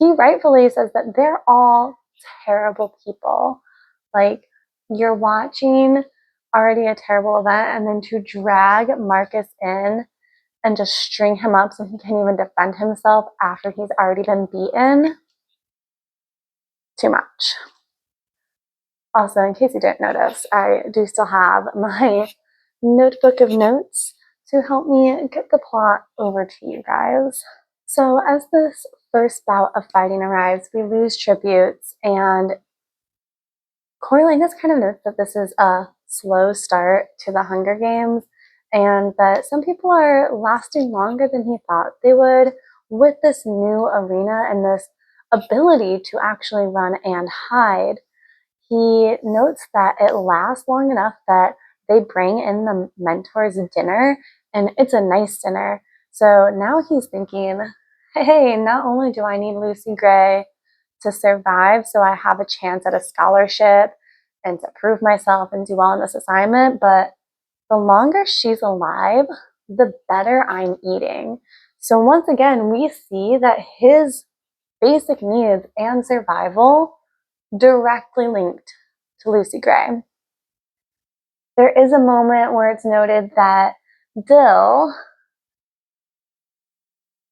he rightfully says that they're all terrible people. Like, you're watching already a terrible event, and then to drag Marcus in and just string him up so he can't even defend himself after he's already been beaten, too much. Also, in case you didn't notice, I do still have my notebook of notes to help me get the plot over to you guys. So as this first bout of fighting arrives, we lose tributes, and Coriolanus kind of notes that this is a slow start to the Hunger Games, and that some people are lasting longer than he thought they would with this new arena and this ability to actually run and hide. He notes that it lasts long enough that they bring in the mentor's dinner, and it's a nice dinner. So now he's thinking, hey, not only do I need Lucy Gray to survive so I have a chance at a scholarship and to prove myself and do well in this assignment, but the longer she's alive, the better I'm eating. So once again, we see that his basic needs and survival directly linked to Lucy Gray. There is a moment where it's noted that Dill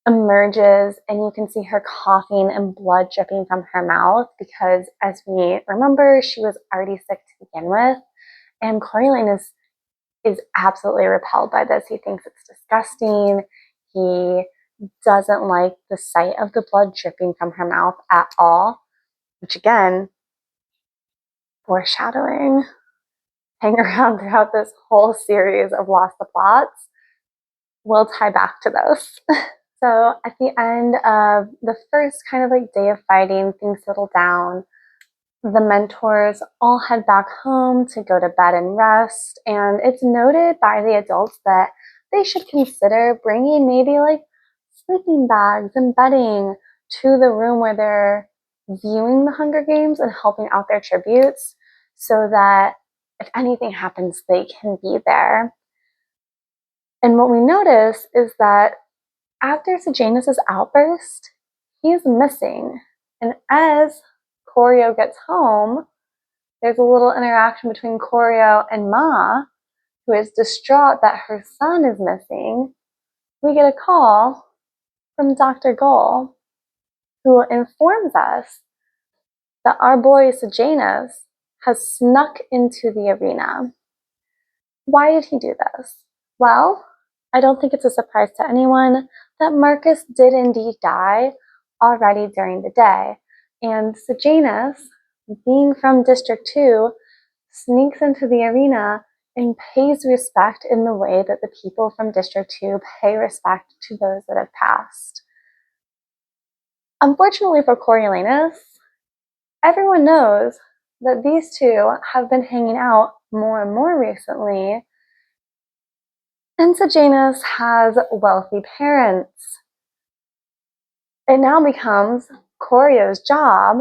emerges and you can see her coughing and blood dripping from her mouth because, as we remember, she was already sick to begin with. And Coriolanus is absolutely repelled by this. He thinks it's disgusting. He doesn't like the sight of the blood dripping from her mouth at all, which again, foreshadowing, hang around throughout this whole series of Lost the Plots will tie back to those. So at the end of the first kind of like day of fighting, things settle down. The mentors all head back home to go to bed and rest, and it's noted by the adults that they should consider bringing maybe like sleeping bags and bedding to the room where they're viewing the Hunger Games and helping out their tributes so that if anything happens, they can be there. And what we notice is that after Sejanus' outburst, he's missing. And as Corio gets home, there's a little interaction between Corio and Ma, who is distraught that her son is missing. We get a call from Dr. Goal, who informs us that our boy Sejanus has snuck into the arena. Why did he do this? Well, I don't think it's a surprise to anyone that Marcus did indeed die already during the day, and Sejanus, being from District 2, sneaks into the arena and pays respect in the way that the people from District 2 pay respect to those that have passed. Unfortunately for Coriolanus, everyone knows that these two have been hanging out more and more recently, and Sejanus has wealthy parents. It now becomes Corio's job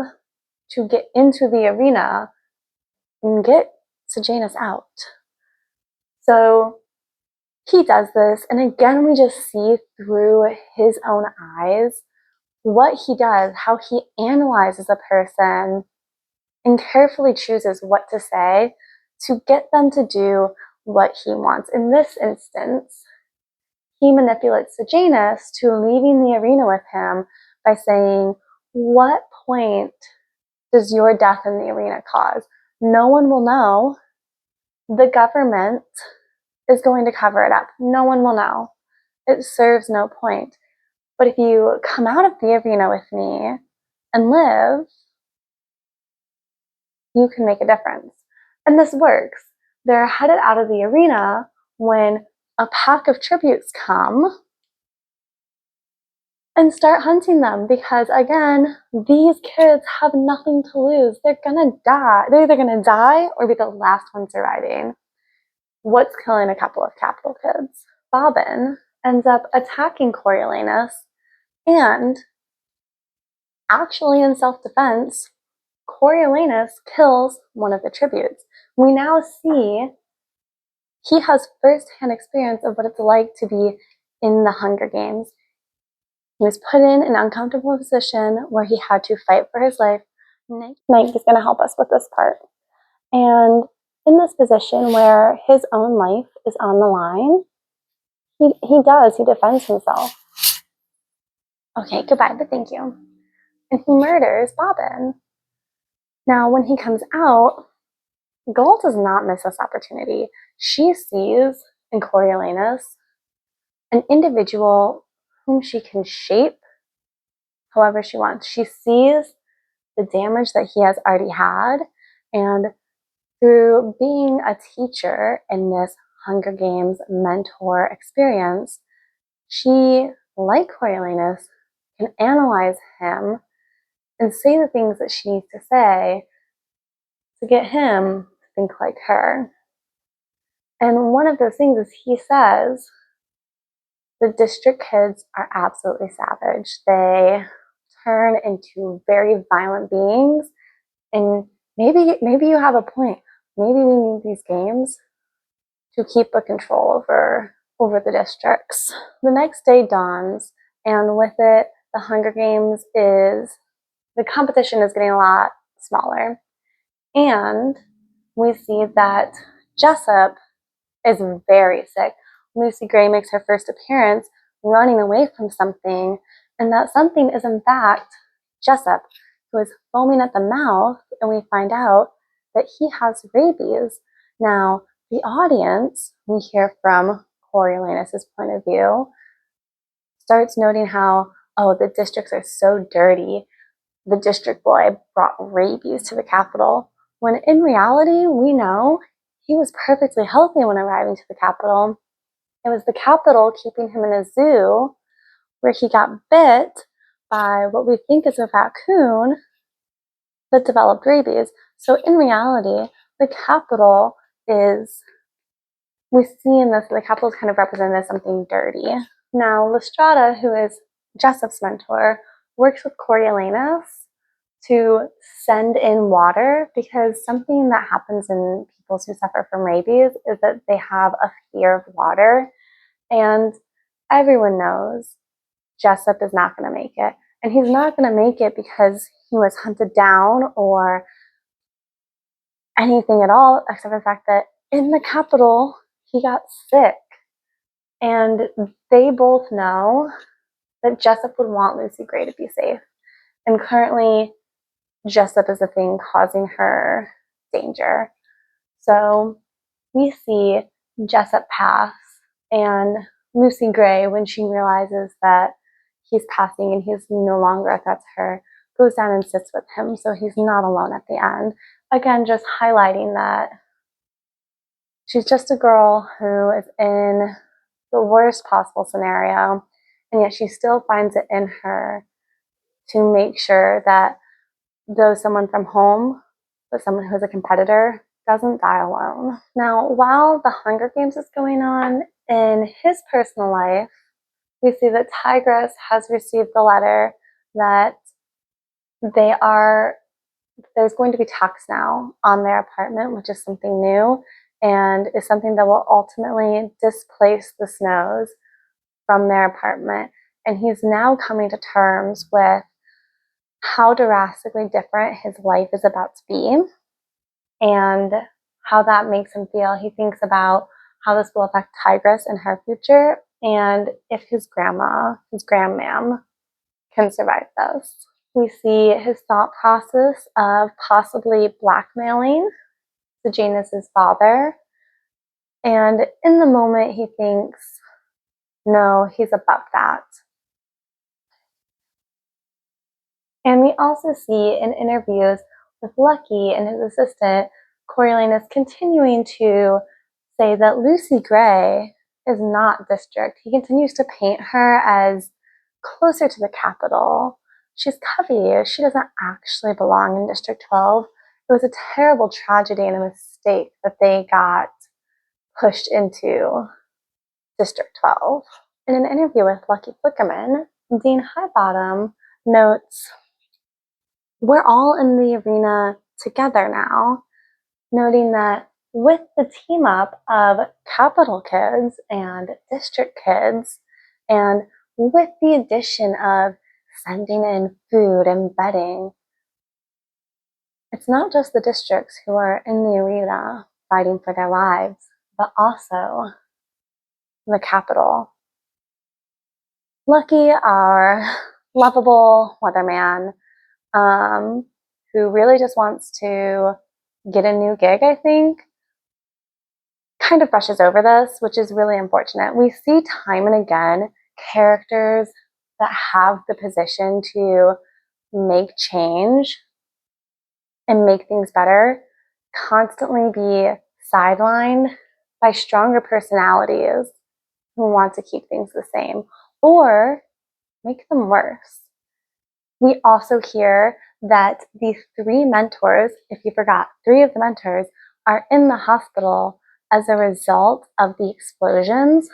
to get into the arena and get Sejanus out. So he does this, and again we just see through his own eyes what he does, how he analyzes a person and carefully chooses what to say to get them to do what he wants. In this instance, he manipulates Sejanus to leaving the arena with him by saying, what point does your death in the arena cause? No one will know. The government is going to cover it up. No one will know. It serves no point. But if you come out of the arena with me and live, you can make a difference. And this works. They're headed out of the arena when a pack of tributes come and start hunting them because, again, these kids have nothing to lose. They're gonna die. They're either gonna die or be the last one surviving. What's killing a couple of capital kids? Bobbin ends up attacking Coriolanus, and actually in self-defense, Coriolanus kills one of the tributes. We now see he has first-hand experience of what it's like to be in the Hunger Games. He was put in an uncomfortable position where he had to fight for his life. Mike is going to help us with this part. And in this position where his own life is on the line, he defends himself. Okay, goodbye, but thank you. And he murders Bobbin. Now, when he comes out, Gold does not miss this opportunity. She sees in Coriolanus an individual whom she can shape however she wants. She sees the damage that he has already had, and through being a teacher in this Hunger Games mentor experience, she, like Coriolanus, can analyze him and say the things that she needs to say to get him to think like her. And one of those things is he says, the district kids are absolutely savage. They turn into very violent beings, and maybe you have a point. Maybe we need these games to keep a control over the districts. The next day dawns, and with it, the Hunger Games the competition is getting a lot smaller. And we see that Jessup is very sick. Lucy Gray makes her first appearance running away from something, and that something is in fact Jessup, who is foaming at the mouth, and we find out that he has rabies. Now, the audience, we hear from Coriolanus' point of view, starts noting how, oh, the districts are so dirty. The district boy brought rabies to the capital, when in reality, we know he was perfectly healthy when arriving to the capital. It was the capital keeping him in a zoo where he got bit by what we think is a raccoon that developed rabies. So in reality, the capital is, we see in this, the capital is kind of represented as something dirty. Now, Lestrada, who is Jessup's mentor, works with Coriolanus to send in water, because something that happens in people who suffer from rabies is that they have a fear of water, and everyone knows Jessup is not going to make it. And he's not going to make it because he was hunted down or anything at all, except for the fact that in the capital, he got sick. And they both know that Jessup would want Lucy Gray to be safe. And currently, Jessup is the thing causing her danger. So we see Jessup pass, and Lucy Gray, when she realizes that he's passing and he's no longer a threat to her, goes down and sits with him, so he's not alone at the end. Again, just highlighting that she's just a girl who is in the worst possible scenario, and yet she still finds it in her to make sure that though someone from home, but someone who's a competitor, doesn't die alone. Now, while the Hunger Games is going on, in his personal life, we see that Tigress has received the letter that there's going to be tax now on their apartment, which is something new and is something that will ultimately displace the Snows from their apartment. And he's now coming to terms with how drastically different his life is about to be and how that makes him feel. He thinks about how this will affect Tigress and her future, and if his grandmam, can survive this. We see his thought process of possibly blackmailing Sejanus's father, and in the moment he thinks, no, he's above that. And we also see in interviews with Lucky and his assistant, Coriolanus, continuing to say that Lucy Gray is not district. He continues to paint her as closer to the capital. She's Covey. She doesn't actually belong in District 12. It was a terrible tragedy and a mistake that they got pushed into District 12. In an interview with Lucky Flickerman, Dean Highbottom notes, we're all in the arena together now, noting that with the team up of capital kids and district kids, and with the addition of sending in food and bedding, it's not just the districts who are in the arena fighting for their lives, but also the capital. Lucky, our lovable weatherman, who really just wants to get a new gig, I think, kind of brushes over this, which is really unfortunate. We see time and again characters that have the position to make change and make things better constantly be sidelined by stronger personalities who want to keep things the same or make them worse. We also hear that the 3 mentors, if you forgot, 3 of the mentors are in the hospital as a result of the explosions,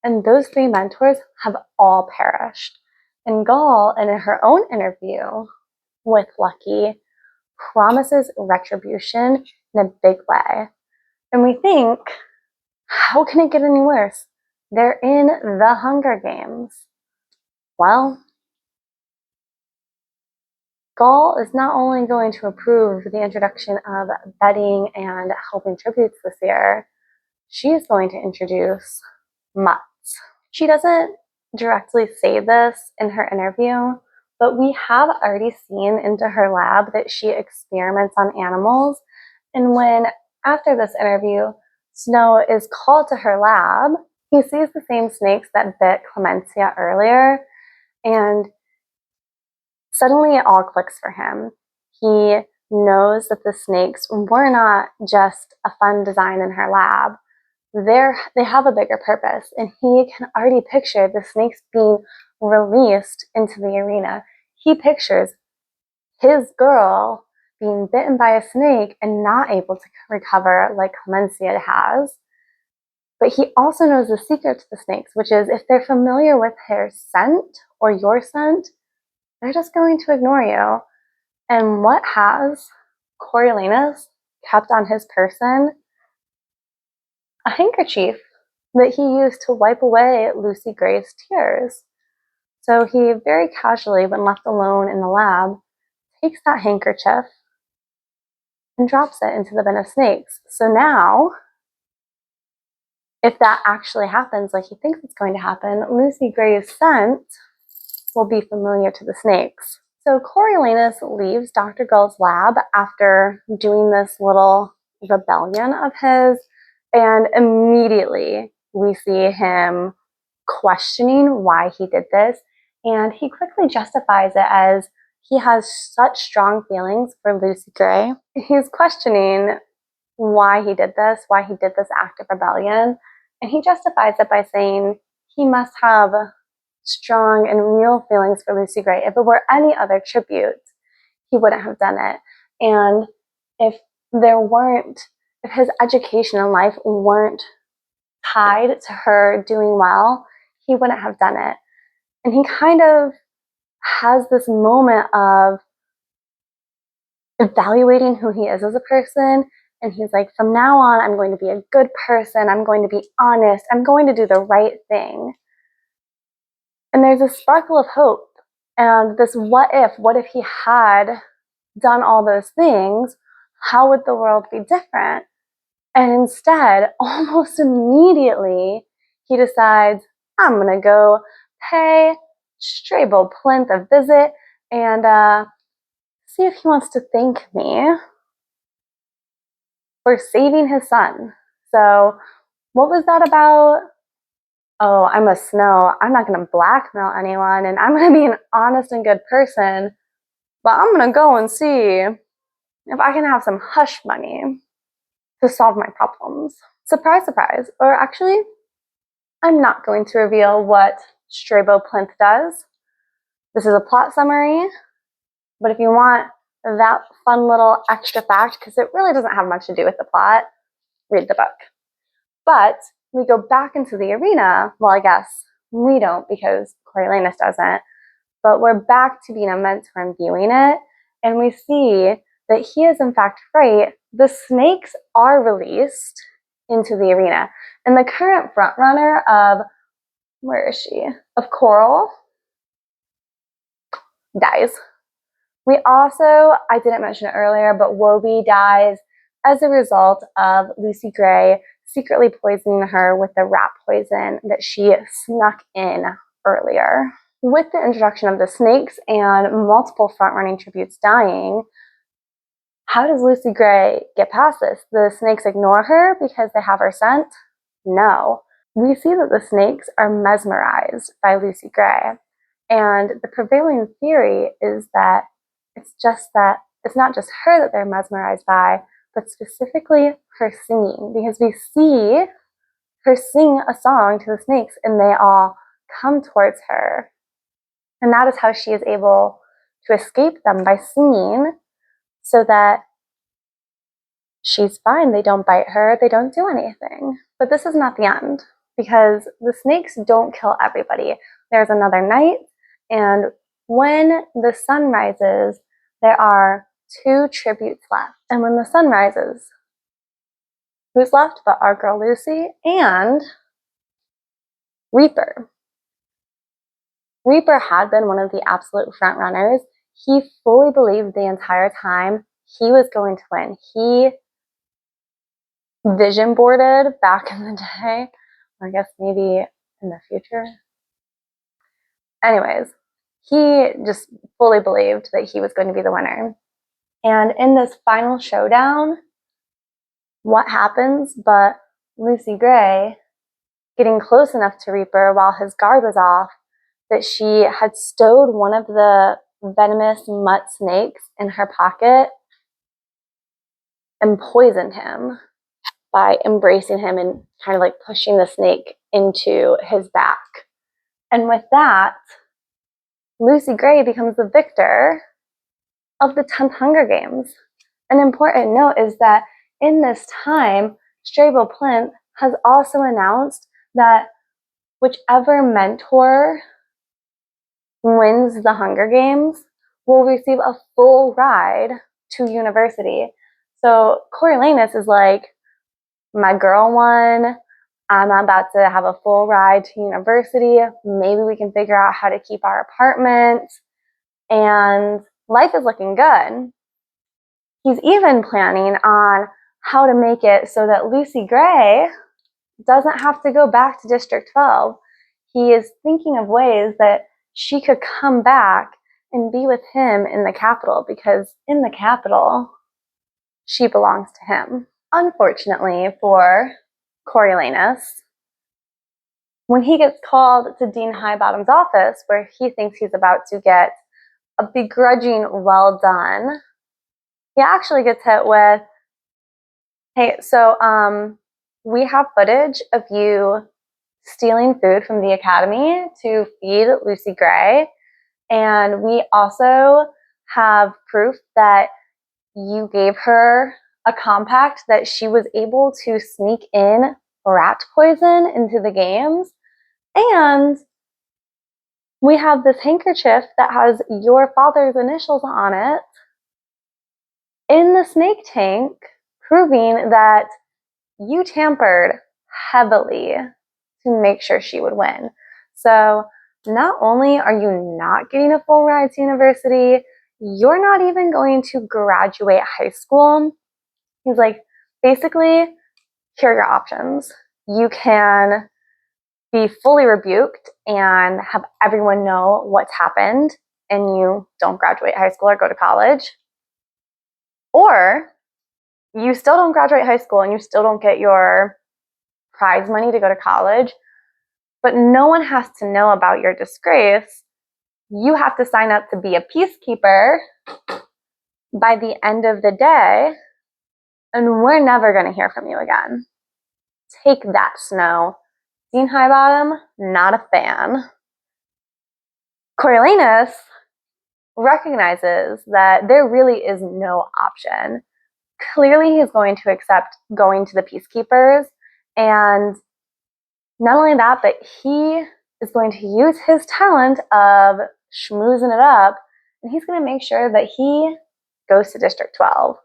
and those 3 mentors have all perished. And Gall, in her own interview with Lucky, promises retribution in a big way. And we think, how can it get any worse? They're in the Hunger Games. Well, Gall is not only going to approve the introduction of betting and helping tributes this year, she is going to introduce mutts. She doesn't directly say this in her interview, but we have already seen into her lab that she experiments on animals. And when, after this interview, Snow is called to her lab, he sees the same snakes that bit Clemencia earlier, and suddenly it all clicks for him. He knows that the snakes were not just a fun design in her lab. They have a bigger purpose, and he can already picture the snakes being released into the arena. He pictures his girl being bitten by a snake and not able to recover like Clemencia has. But he also knows the secret to the snakes, which is if they're familiar with her scent or your scent, they're just going to ignore you. And what has Coriolanus kept on his person? A handkerchief that he used to wipe away Lucy Gray's tears. So he very casually, when left alone in the lab, takes that handkerchief and drops it into the bin of snakes. So now, if that actually happens like he thinks it's going to happen, Lucy Gray's scent will be familiar to the snakes. So Coriolanus leaves Dr. Gull's lab after doing this little rebellion of his, and immediately we see him questioning why he did this, and he quickly justifies it as he has such strong feelings for Lucy Gray. He's questioning why he did this act of rebellion, and he justifies it by saying he must have strong and real feelings for Lucy Gray. If it were any other tribute, he wouldn't have done it. And if his education in life weren't tied to her doing well, he wouldn't have done it. And he kind of has this moment of evaluating who he is as a person. And he's like, from now on, I'm going to be a good person. I'm going to be honest. I'm going to do the right thing. And there's a sparkle of hope. And this what if he had done all those things, how would the world be different? And instead, almost immediately, he decides, I'm going to go pay Strabo Plinth a visit and see if he wants to thank me for saving his son. So what was that about? Oh, I'm a Snow. I'm not going to blackmail anyone, and I'm going to be an honest and good person, but I'm going to go and see if I can have some hush money to solve my problems. Surprise, surprise. Or actually, I'm not going to reveal what Strabo Plinth does. This is a plot summary, but if you want that fun little extra fact, because it really doesn't have much to do with the plot, read the book. But we go back into the arena. Well, I guess we don't because Coriolanus doesn't, but we're back to being a mentor and viewing it, and we see that he is in fact right. The snakes are released into the arena, and the current frontrunner of, where is she? Of Coral dies. We also, I didn't mention it earlier, but Wobie dies as a result of Lucy Gray secretly poisoning her with the rat poison that she snuck in earlier. With the introduction of the snakes and multiple front-running tributes dying, How does Lucy Gray get past this? The snakes ignore her because they have her scent? No. We see that the snakes are mesmerized by Lucy Gray. And the prevailing theory is that it's not just her that they're mesmerized by, but specifically her singing, because we see her sing a song to the snakes and they all come towards her. And that is how she is able to escape them, by singing, so that she's fine. They don't bite her. They don't do anything. But this is not the end, because the snakes don't kill everybody. There's another night, and when the sun rises, there are 2 tributes left. And when the sun rises, who's left but our girl Lucy and Reaper. Reaper had been one of the absolute front runners. He fully believed the entire time he was going to win. He vision boarded back in the day, or I guess maybe in the future. Anyways, he just fully believed that he was going to be the winner. And in this final showdown, what happens but Lucy Gray getting close enough to Reaper while his guard was off that she had stowed one of the venomous mutt snakes in her pocket and poisoned him by embracing him and kind of like pushing the snake into his back. And with that, Lucy Gray becomes the victor of the 10th Hunger Games. An important note is that in this time, Strabo Plint has also announced that whichever mentor wins the Hunger Games will receive a full ride to university. So Coriolanus is like, my girl won. I'm about to have a full ride to university. Maybe we can figure out how to keep our apartment. And life is looking good. He's even planning on how to make it so that Lucy Gray doesn't have to go back to District 12. He is thinking of ways that she could come back and be with him in the capital, because in the capital, she belongs to him. Unfortunately for Coriolanus, when he gets called to Dean Highbottom's office, where he thinks he's about to get a begrudging well done, he actually gets hit with, hey, so we have footage of you stealing food from the academy to feed Lucy Gray, and we also have proof that you gave her a compact that she was able to sneak in rat poison into the games, and we have this handkerchief that has your father's initials on it in the snake tank, proving that you tampered heavily to make sure she would win. So not only are you not getting a full ride to university, you're not even going to graduate high school. He's like, basically, here are your options. You can be fully rebuked and have everyone know what's happened and you don't graduate high school or go to college. Or you still don't graduate high school and you still don't get your prize money to go to college, but no one has to know about your disgrace. You have to sign up to be a peacekeeper by the end of the day, and we're never going to hear from you again. Take that, Snow. Dean Highbottom, not a fan. Coriolanus recognizes that there really is no option. Clearly, he's going to accept going to the peacekeepers, and not only that, but he is going to use his talent of schmoozing it up, and he's going to make sure that he goes to District 12.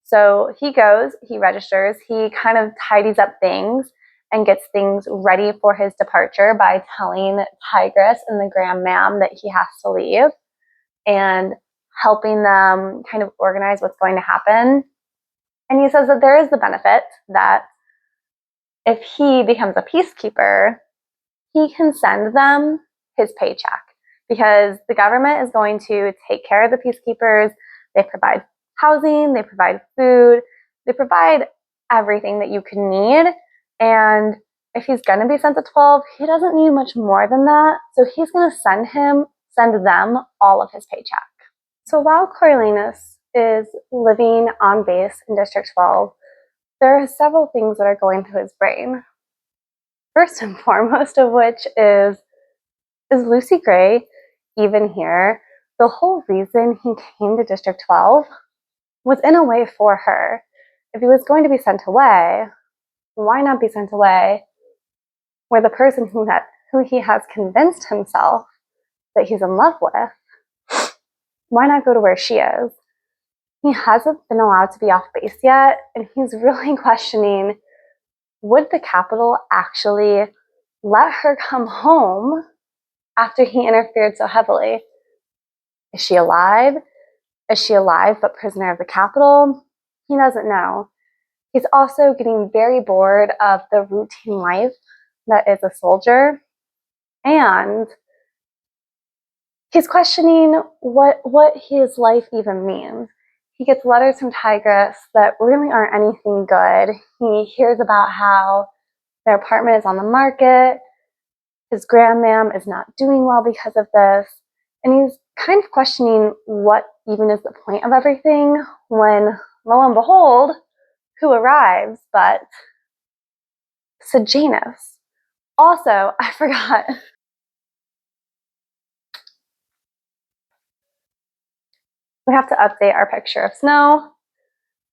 So he goes, he registers, he kind of tidies up things and gets things ready for his departure by telling Tigress and the Grand Mam that he has to leave and helping them kind of organize what's going to happen. And he says that there is the benefit that if he becomes a peacekeeper, he can send them his paycheck, because the government is going to take care of the peacekeepers. They provide housing, they provide food, they provide everything that you could need. And if he's going to be sent to 12, he doesn't need much more than that. So he's going to send them all of his paycheck. So while Coriolanus is living on base in District 12, there are several things that are going through his brain. First and foremost of which is Lucy Gray even here? The whole reason he came to District 12 was in a way for her. If he was going to be sent away, why not be sent away where the person who he has convinced himself that he's in love with? Why not go to where she is? He hasn't been allowed to be off base yet, and he's really questioning, would the Capitol actually let her come home after he interfered so heavily? Is she alive? Is she alive but prisoner of the Capitol? He doesn't know. He's also getting very bored of the routine life that is a soldier, and he's questioning what his life even means. He gets letters from Tigress that really aren't anything good. He hears about how their apartment is on the market. His grandmam is not doing well because of this. And he's kind of questioning what even is the point of everything when, lo and behold, who arrives but Sejanus. Also, I forgot. We have to update our picture of Snow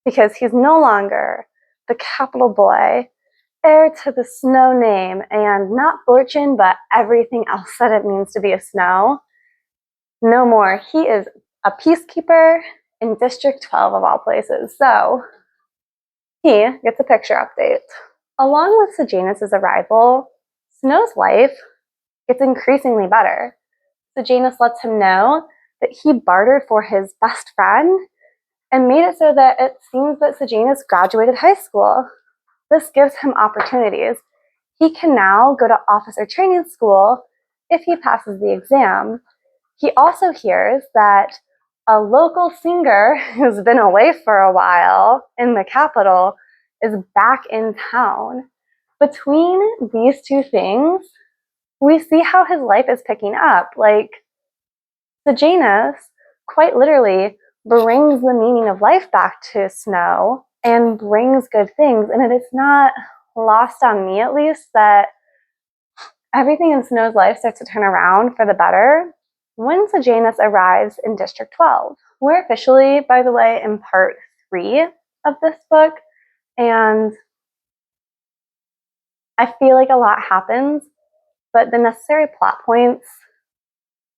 because he's no longer the capital boy, heir to the Snow name, and not fortune, but everything else that it means to be a Snow. No more. He is a peacekeeper in District 12 of all places. So he gets a picture update. Along with Sejanus' arrival, Snow's life gets increasingly better. Sejanus lets him know that he bartered for his best friend and made it so that it seems that Sejanus graduated high school. This gives him opportunities. He can now go to officer training school if he passes the exam. He also hears that a local singer who's been away for a while in the capital is back in town. Between these two things, we see how his life is picking up. Like, Sejanus quite literally brings the meaning of life back to Snow and brings good things. And it is not lost on me, at least, that everything in Snow's life starts to turn around for the better when Sejanus arrives in District 12. We're officially, by the way, in part 3 of this book, and I feel like a lot happens, but the necessary plot points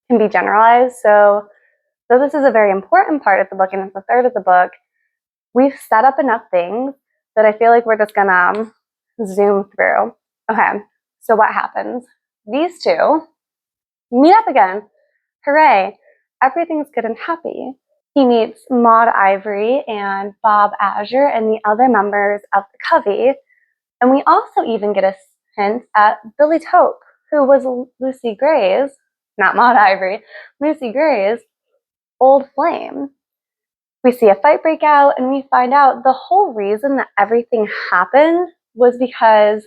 can be generalized. So though this is a very important part of the book, and it's a third of the book, we've set up enough things that I feel like we're just gonna zoom through. Okay, so what happens? These two meet up again. Hooray, everything's good and happy. He meets Maud Ivory and Bob Azure and the other members of the Covey. And we also even get a hint at Billy Tope, who was Lucy Gray's, not Maud Ivory, Lucy Gray's old flame. We see a fight break out, and we find out the whole reason that everything happened was because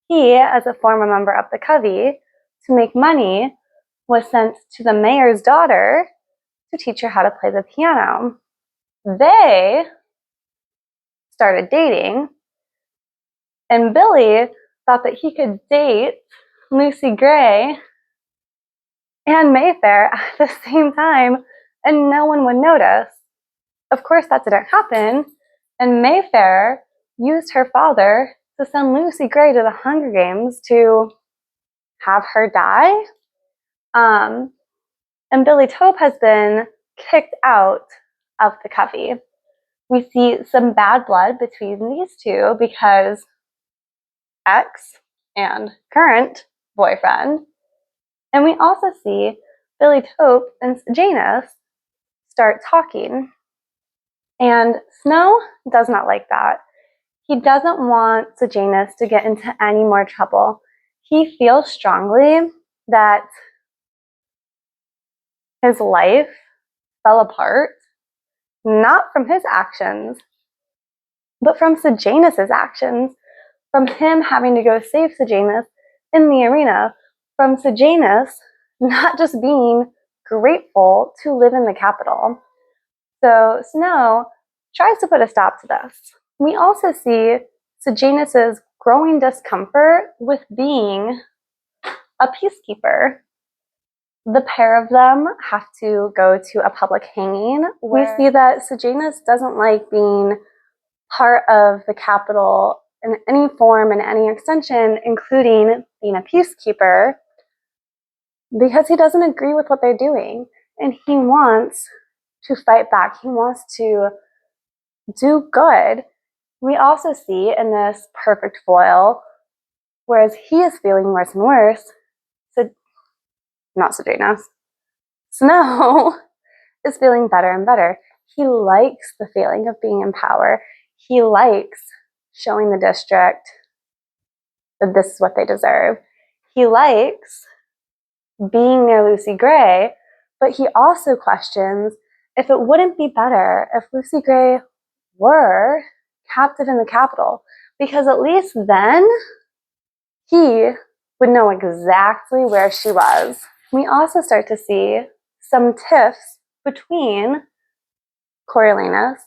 he, as a former member of the Covey, to make money, was sent to the mayor's daughter to teach her how to play the piano. They started dating, and Billy thought that he could date Lucy Gray and Mayfair at the same time, and no one would notice. Of course, that didn't happen, and Mayfair used her father to send Lucy Gray to the Hunger Games to have her die. And Billy Tope has been kicked out of the Covey. We see some bad blood between these two because ex and current boyfriend. And we also see Billy Tope and Sejanus start talking. And Snow does not like that. He doesn't want Sejanus to get into any more trouble. He feels strongly that his life fell apart not from his actions, but from Sejanus's actions, from him having to go save Sejanus in the arena, from Sejanus not just being grateful to live in the capital. So Snow tries to put a stop to this. We also see Sejanus's growing discomfort with being a peacekeeper. The pair of them have to go to a public hanging. We see that Sejanus doesn't like being part of the capital in any form and any extension, including being a peacekeeper, because he doesn't agree with what they're doing. And he wants to fight back. He wants to do good. We also see in this perfect foil, whereas he is feeling worse and worse, not Sejanus, Snow is feeling better and better. He likes the feeling of being in power. He likes showing the district that this is what they deserve. He likes being near Lucy Gray, but he also questions if it wouldn't be better if Lucy Gray were captive in the capital, because at least then he would know exactly where she was. We also start to see some tiffs between Coriolanus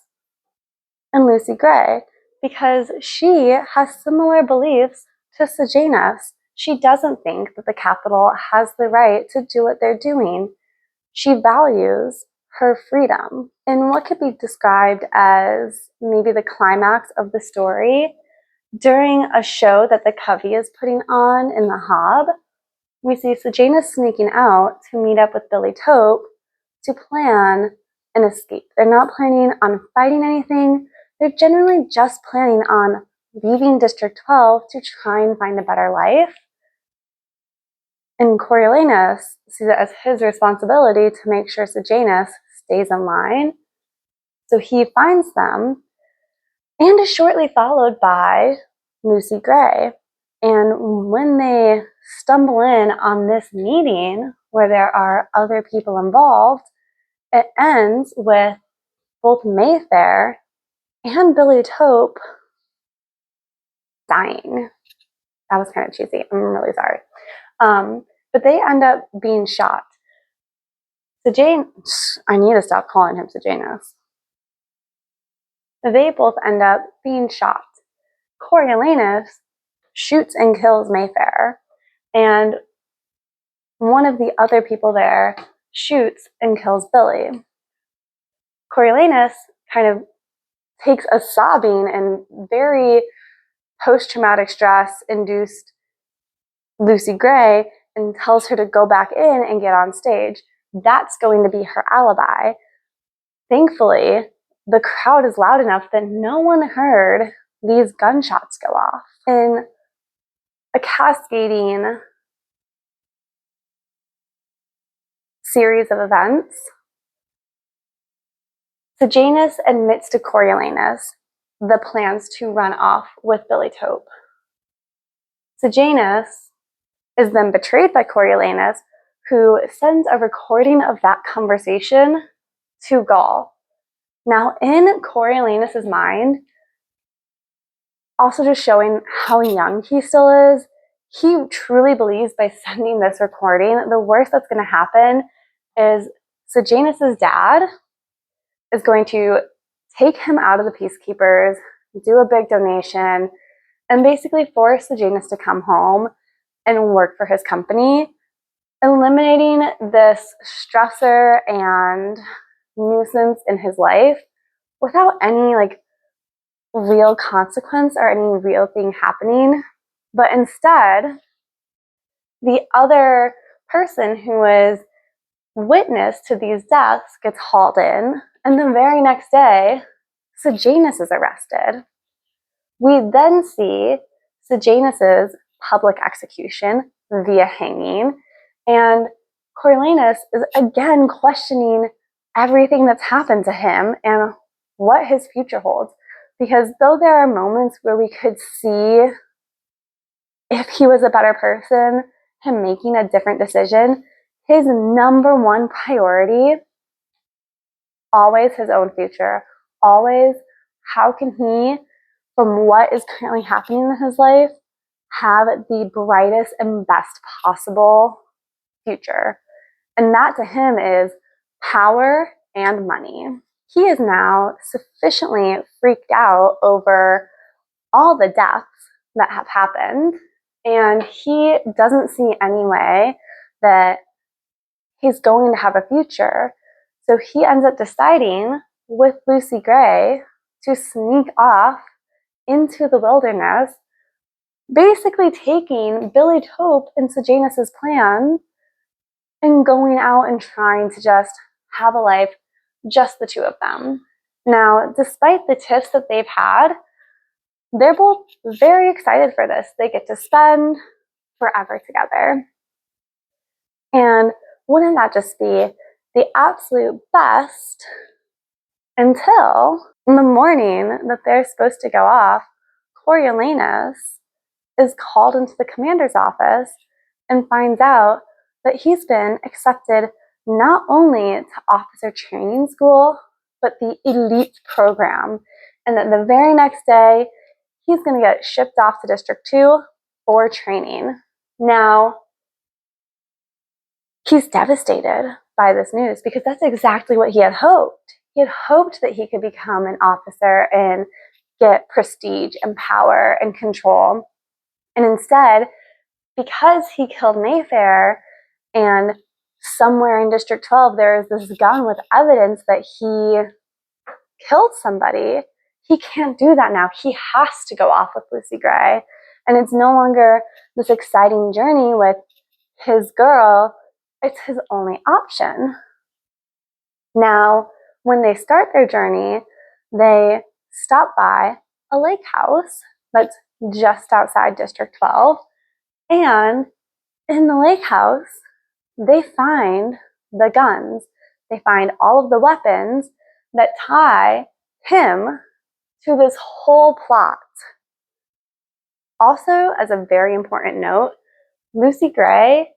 and Lucy Gray, because she has similar beliefs to Sejanus. She doesn't think that the capital has the right to do what they're doing. She values her freedom. In what could be described as maybe the climax of the story, during a show that the Covey is putting on in the Hob, we see Sejanus sneaking out to meet up with Billy Tope to plan an escape. They're not planning on fighting anything. They're generally just planning on leaving District 12 to try and find a better life. And Coriolanus sees it as his responsibility to make sure Sejanus stays in line. So he finds them and is shortly followed by Lucy Gray. And when they stumble in on this meeting where there are other people involved, it ends with both Mayfair and Billy Tope dying. That was kind of cheesy. I'm really sorry. But they end up being shot. I need to stop calling him Sejanus. They both end up being shot. Coriolanus shoots and kills Mayfair, and one of the other people there shoots and kills Billy. Coriolanus kind of takes a sobbing and very post-traumatic stress-induced Lucy Gray and tells her to go back in and get on stage. That's going to be her alibi. Thankfully, the crowd is loud enough that no one heard these gunshots go off. In a cascading series of events, Sejanus admits to Coriolanus the plans to run off with Billy Tope. Sejanus is then betrayed by Coriolanus, who sends a recording of that conversation to Gaul. Now, in Coriolanus' mind, also just showing how young he still is, he truly believes by sending this recording, the worst that's going to happen is Sejanus' dad is going to take him out of the Peacekeepers, do a big donation, and basically force Sejanus to come home and work for his company, eliminating this stressor and nuisance in his life without any real consequence or any real thing happening. But instead, the other person who was witness to these deaths gets hauled in, and the very next day, Sejanus is arrested. We then see Sejanus' public execution via hanging, and Coriolanus is again questioning everything that's happened to him and what his future holds. Because though there are moments where we could see if he was a better person, him making a different decision, his number one priority always his own future, always how can he, from what is currently happening in his life, have the brightest and best possible future. And that to him is power and money. He is now sufficiently freaked out over all the deaths that have happened, and he doesn't see any way that he's going to have a future. So he ends up deciding with Lucy Gray to sneak off into the wilderness, basically taking Billy Tope and Sejanus's plan and going out and trying to just have a life, just the two of them. Now, despite the tiffs that they've had, they're both very excited for this. They get to spend forever together. And wouldn't that just be the absolute best until in the morning that they're supposed to go off, Coriolanus is called into the commander's office and finds out that he's been accepted not only to officer training school, but the elite program. And that the very next day, he's going to get shipped off to District 2 for training. Now, he's devastated by this news because that's exactly what he had hoped. He had hoped that he could become an officer and get prestige and power and control. And instead, because he killed Mayfair, and somewhere in District 12 there is this gun with evidence that he killed somebody, he can't do that now. He has to go off with Lucy Gray. And it's no longer this exciting journey with his girl. It's his only option. Now, when they start their journey, they stop by a lake house that's just outside District 12. And in the lake house, they find the guns. They find all of the weapons that tie him to this whole plot. Also, as a very important note, Lucy Gray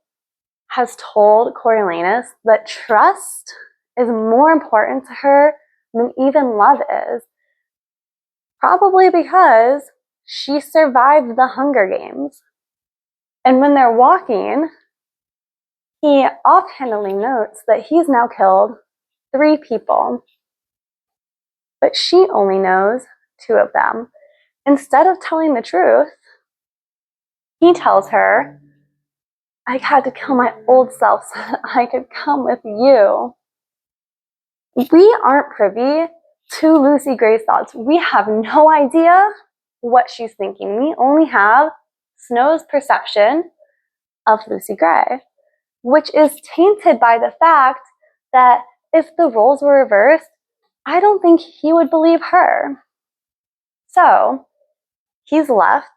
has told Coriolanus that trust is more important to her than even love is. Probably because she survived the Hunger Games. And when they're walking, he offhandedly notes that he's now killed 3 people. But she only knows 2 of them. Instead of telling the truth, he tells her, I had to kill my old self so that I could come with you. We aren't privy to Lucy Gray's thoughts. We have no idea what she's thinking. We only have Snow's perception of Lucy Gray, which is tainted by the fact that if the roles were reversed, I don't think he would believe her. So he's left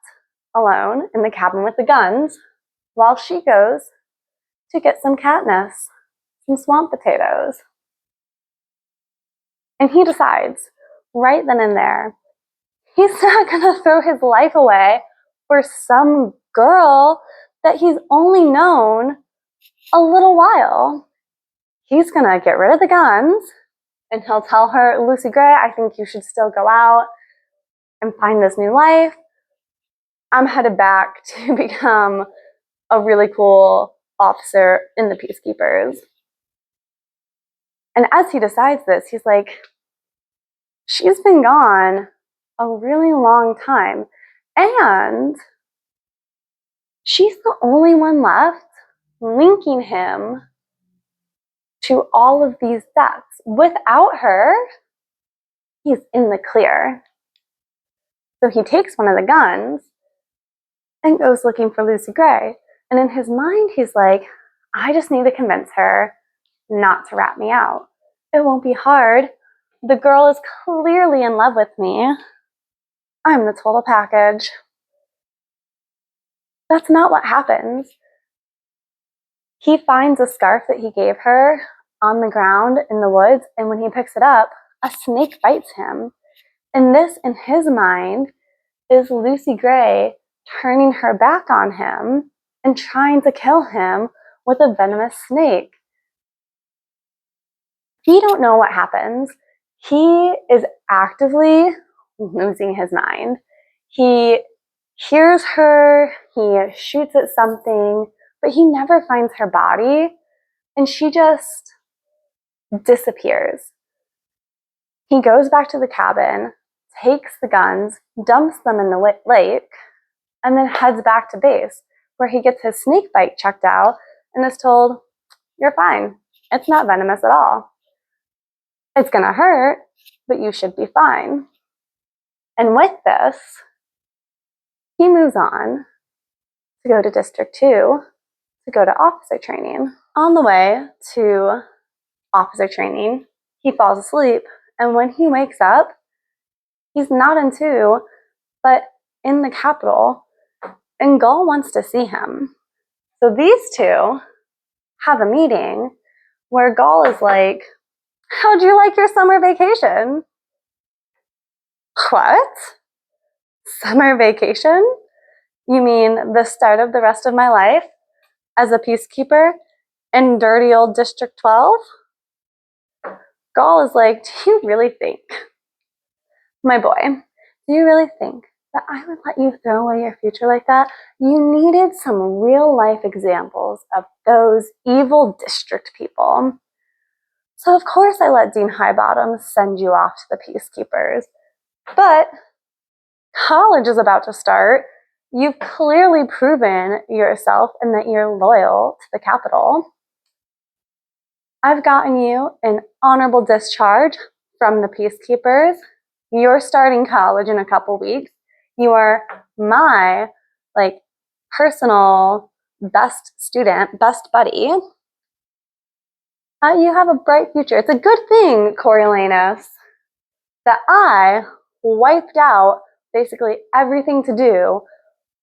alone in the cabin with the guns while she goes to get some Katniss, some swamp potatoes. And he decides right then and there, he's not going to throw his life away for some girl that he's only known a little while. He's going to get rid of the guns, and he'll tell her, Lucy Gray, I think you should still go out and find this new life. I'm headed back to become a really cool officer in the Peacekeepers. And as he decides this, he's like, she's been gone a really long time. And she's the only one left linking him to all of these deaths. Without her, he's in the clear. So he takes one of the guns and goes looking for Lucy Gray. And in his mind, he's like, I just need to convince her not to rat me out. It won't be hard. The girl is clearly in love with me. I'm the total package. That's not what happens. He finds a scarf that he gave her on the ground in the woods, and when he picks it up, a snake bites him. And this, in his mind, is Lucy Gray turning her back on him and trying to kill him with a venomous snake. We don't know what happens. He is actively losing his mind. He hears her, he shoots at something, but he never finds her body, and she just disappears. He goes back to the cabin, takes the guns, dumps them in the lake, and then heads back to base, where he gets his snake bite checked out and is told, "You're fine. It's not venomous at all. It's gonna hurt, but you should be fine." And with this, he moves on to go to District 2 to go to officer training. On the way to officer training, he falls asleep, and when he wakes up, he's not in 2, but in the Capitol, and Gull wants to see him. So these two have a meeting where Gull is like, "How'd you like your summer vacation?" "What? Summer vacation? You mean the start of the rest of my life as a peacekeeper in dirty old District 12? Gull is like, "Do you really think, my boy, do you really think that I would let you throw away your future like that? You needed some real life examples of those evil district people. So of course I let Dean Highbottom send you off to the peacekeepers. But college is about to start. You've clearly proven yourself and that you're loyal to the Capitol. I've gotten you an honorable discharge from the peacekeepers. You're starting college in a couple weeks. You are my personal best student, best buddy. You have a bright future. It's a good thing, Coriolanus, that I wiped out basically everything to do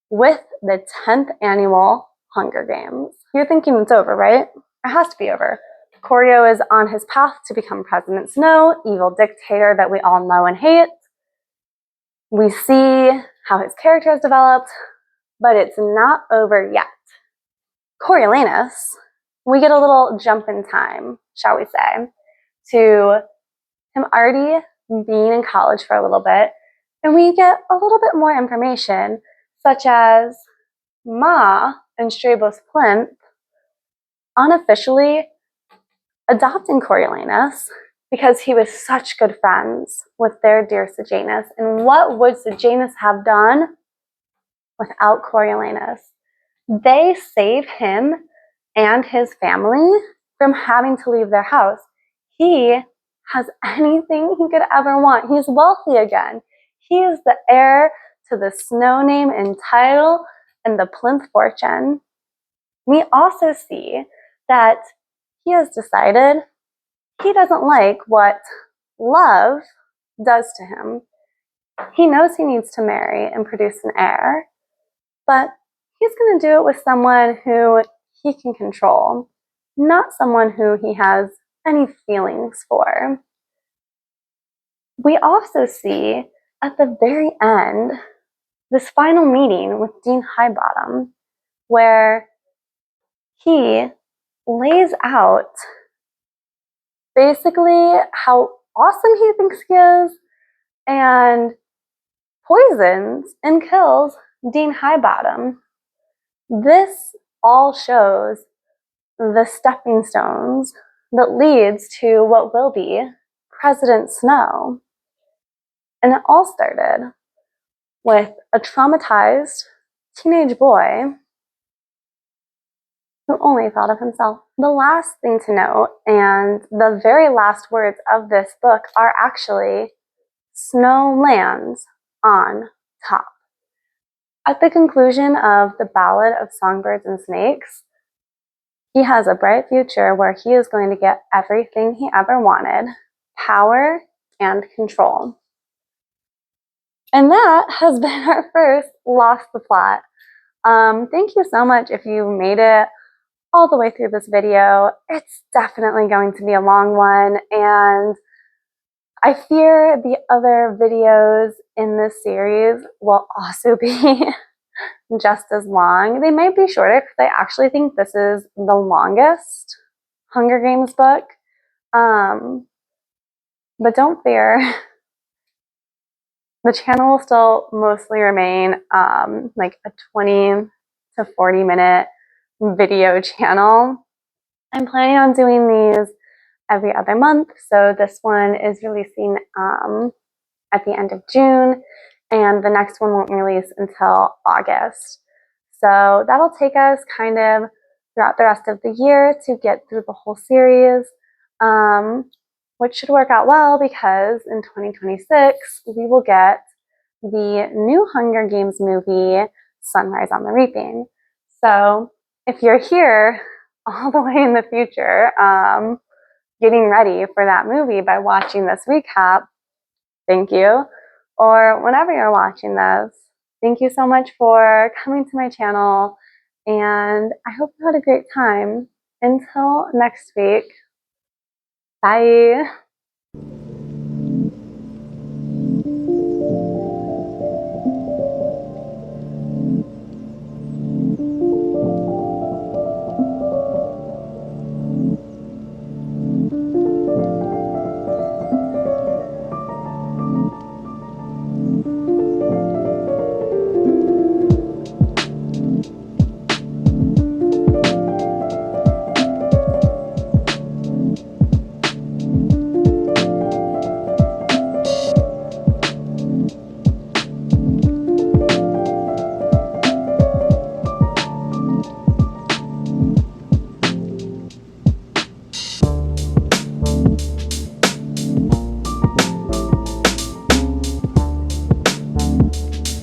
with the 10th annual Hunger Games." You're thinking it's over, right? It has to be over. Corio is on his path to become President Snow, evil dictator that we all know and hate. We see how his character has developed, but it's not over yet. Coriolanus, we get a little jump in time, shall we say, to him already being in college for a little bit, and we get a little bit more information, such as Ma and Strabos Plinth unofficially adopting Coriolanus because he was such good friends with their dear Sejanus. And what would Sejanus have done without Coriolanus? They save him and his family from having to leave their house. He has anything he could ever want. He's wealthy again. He is the heir to the Snow name and title and the Plinth fortune. We also see that he has decided he doesn't like what love does to him. He knows he needs to marry and produce an heir, but he's going to do it with someone who he can control, not someone who he has any feelings for. We also see at the very end this final meeting with Dean Highbottom, where he lays out basically how awesome he thinks he is and poisons and kills Dean Highbottom. This all shows the stepping stones that leads to what will be President Snow. And it all started with a traumatized teenage boy who only thought of himself. The last thing to note, and the very last words of this book, are actually "Snow lands on top." At the conclusion of the Ballad of Songbirds and Snakes, he has a bright future where he is going to get everything he ever wanted: power and control. And that has been our first Lost the Plot. Thank you so much if you made it all the way through this video. It's definitely going to be a long one, and I fear the other videos in this series will also be just as long. They might be shorter because I actually think this is the longest Hunger Games book. But don't fear. The channel will still mostly remain like a 20 to 40 minute video channel. I'm planning on doing these every other month. So this one is releasing at the end of June, and the next one won't release until August. So that'll take us kind of throughout the rest of the year to get through the whole series, which should work out well because in 2026 we will get the new Hunger Games movie, Sunrise on the Reaping. So if you're here all the way in the future, getting ready for that movie by watching this recap, thank you. Or whenever you're watching this, thank you so much for coming to my channel, and I hope you had a great time. Until next week, bye.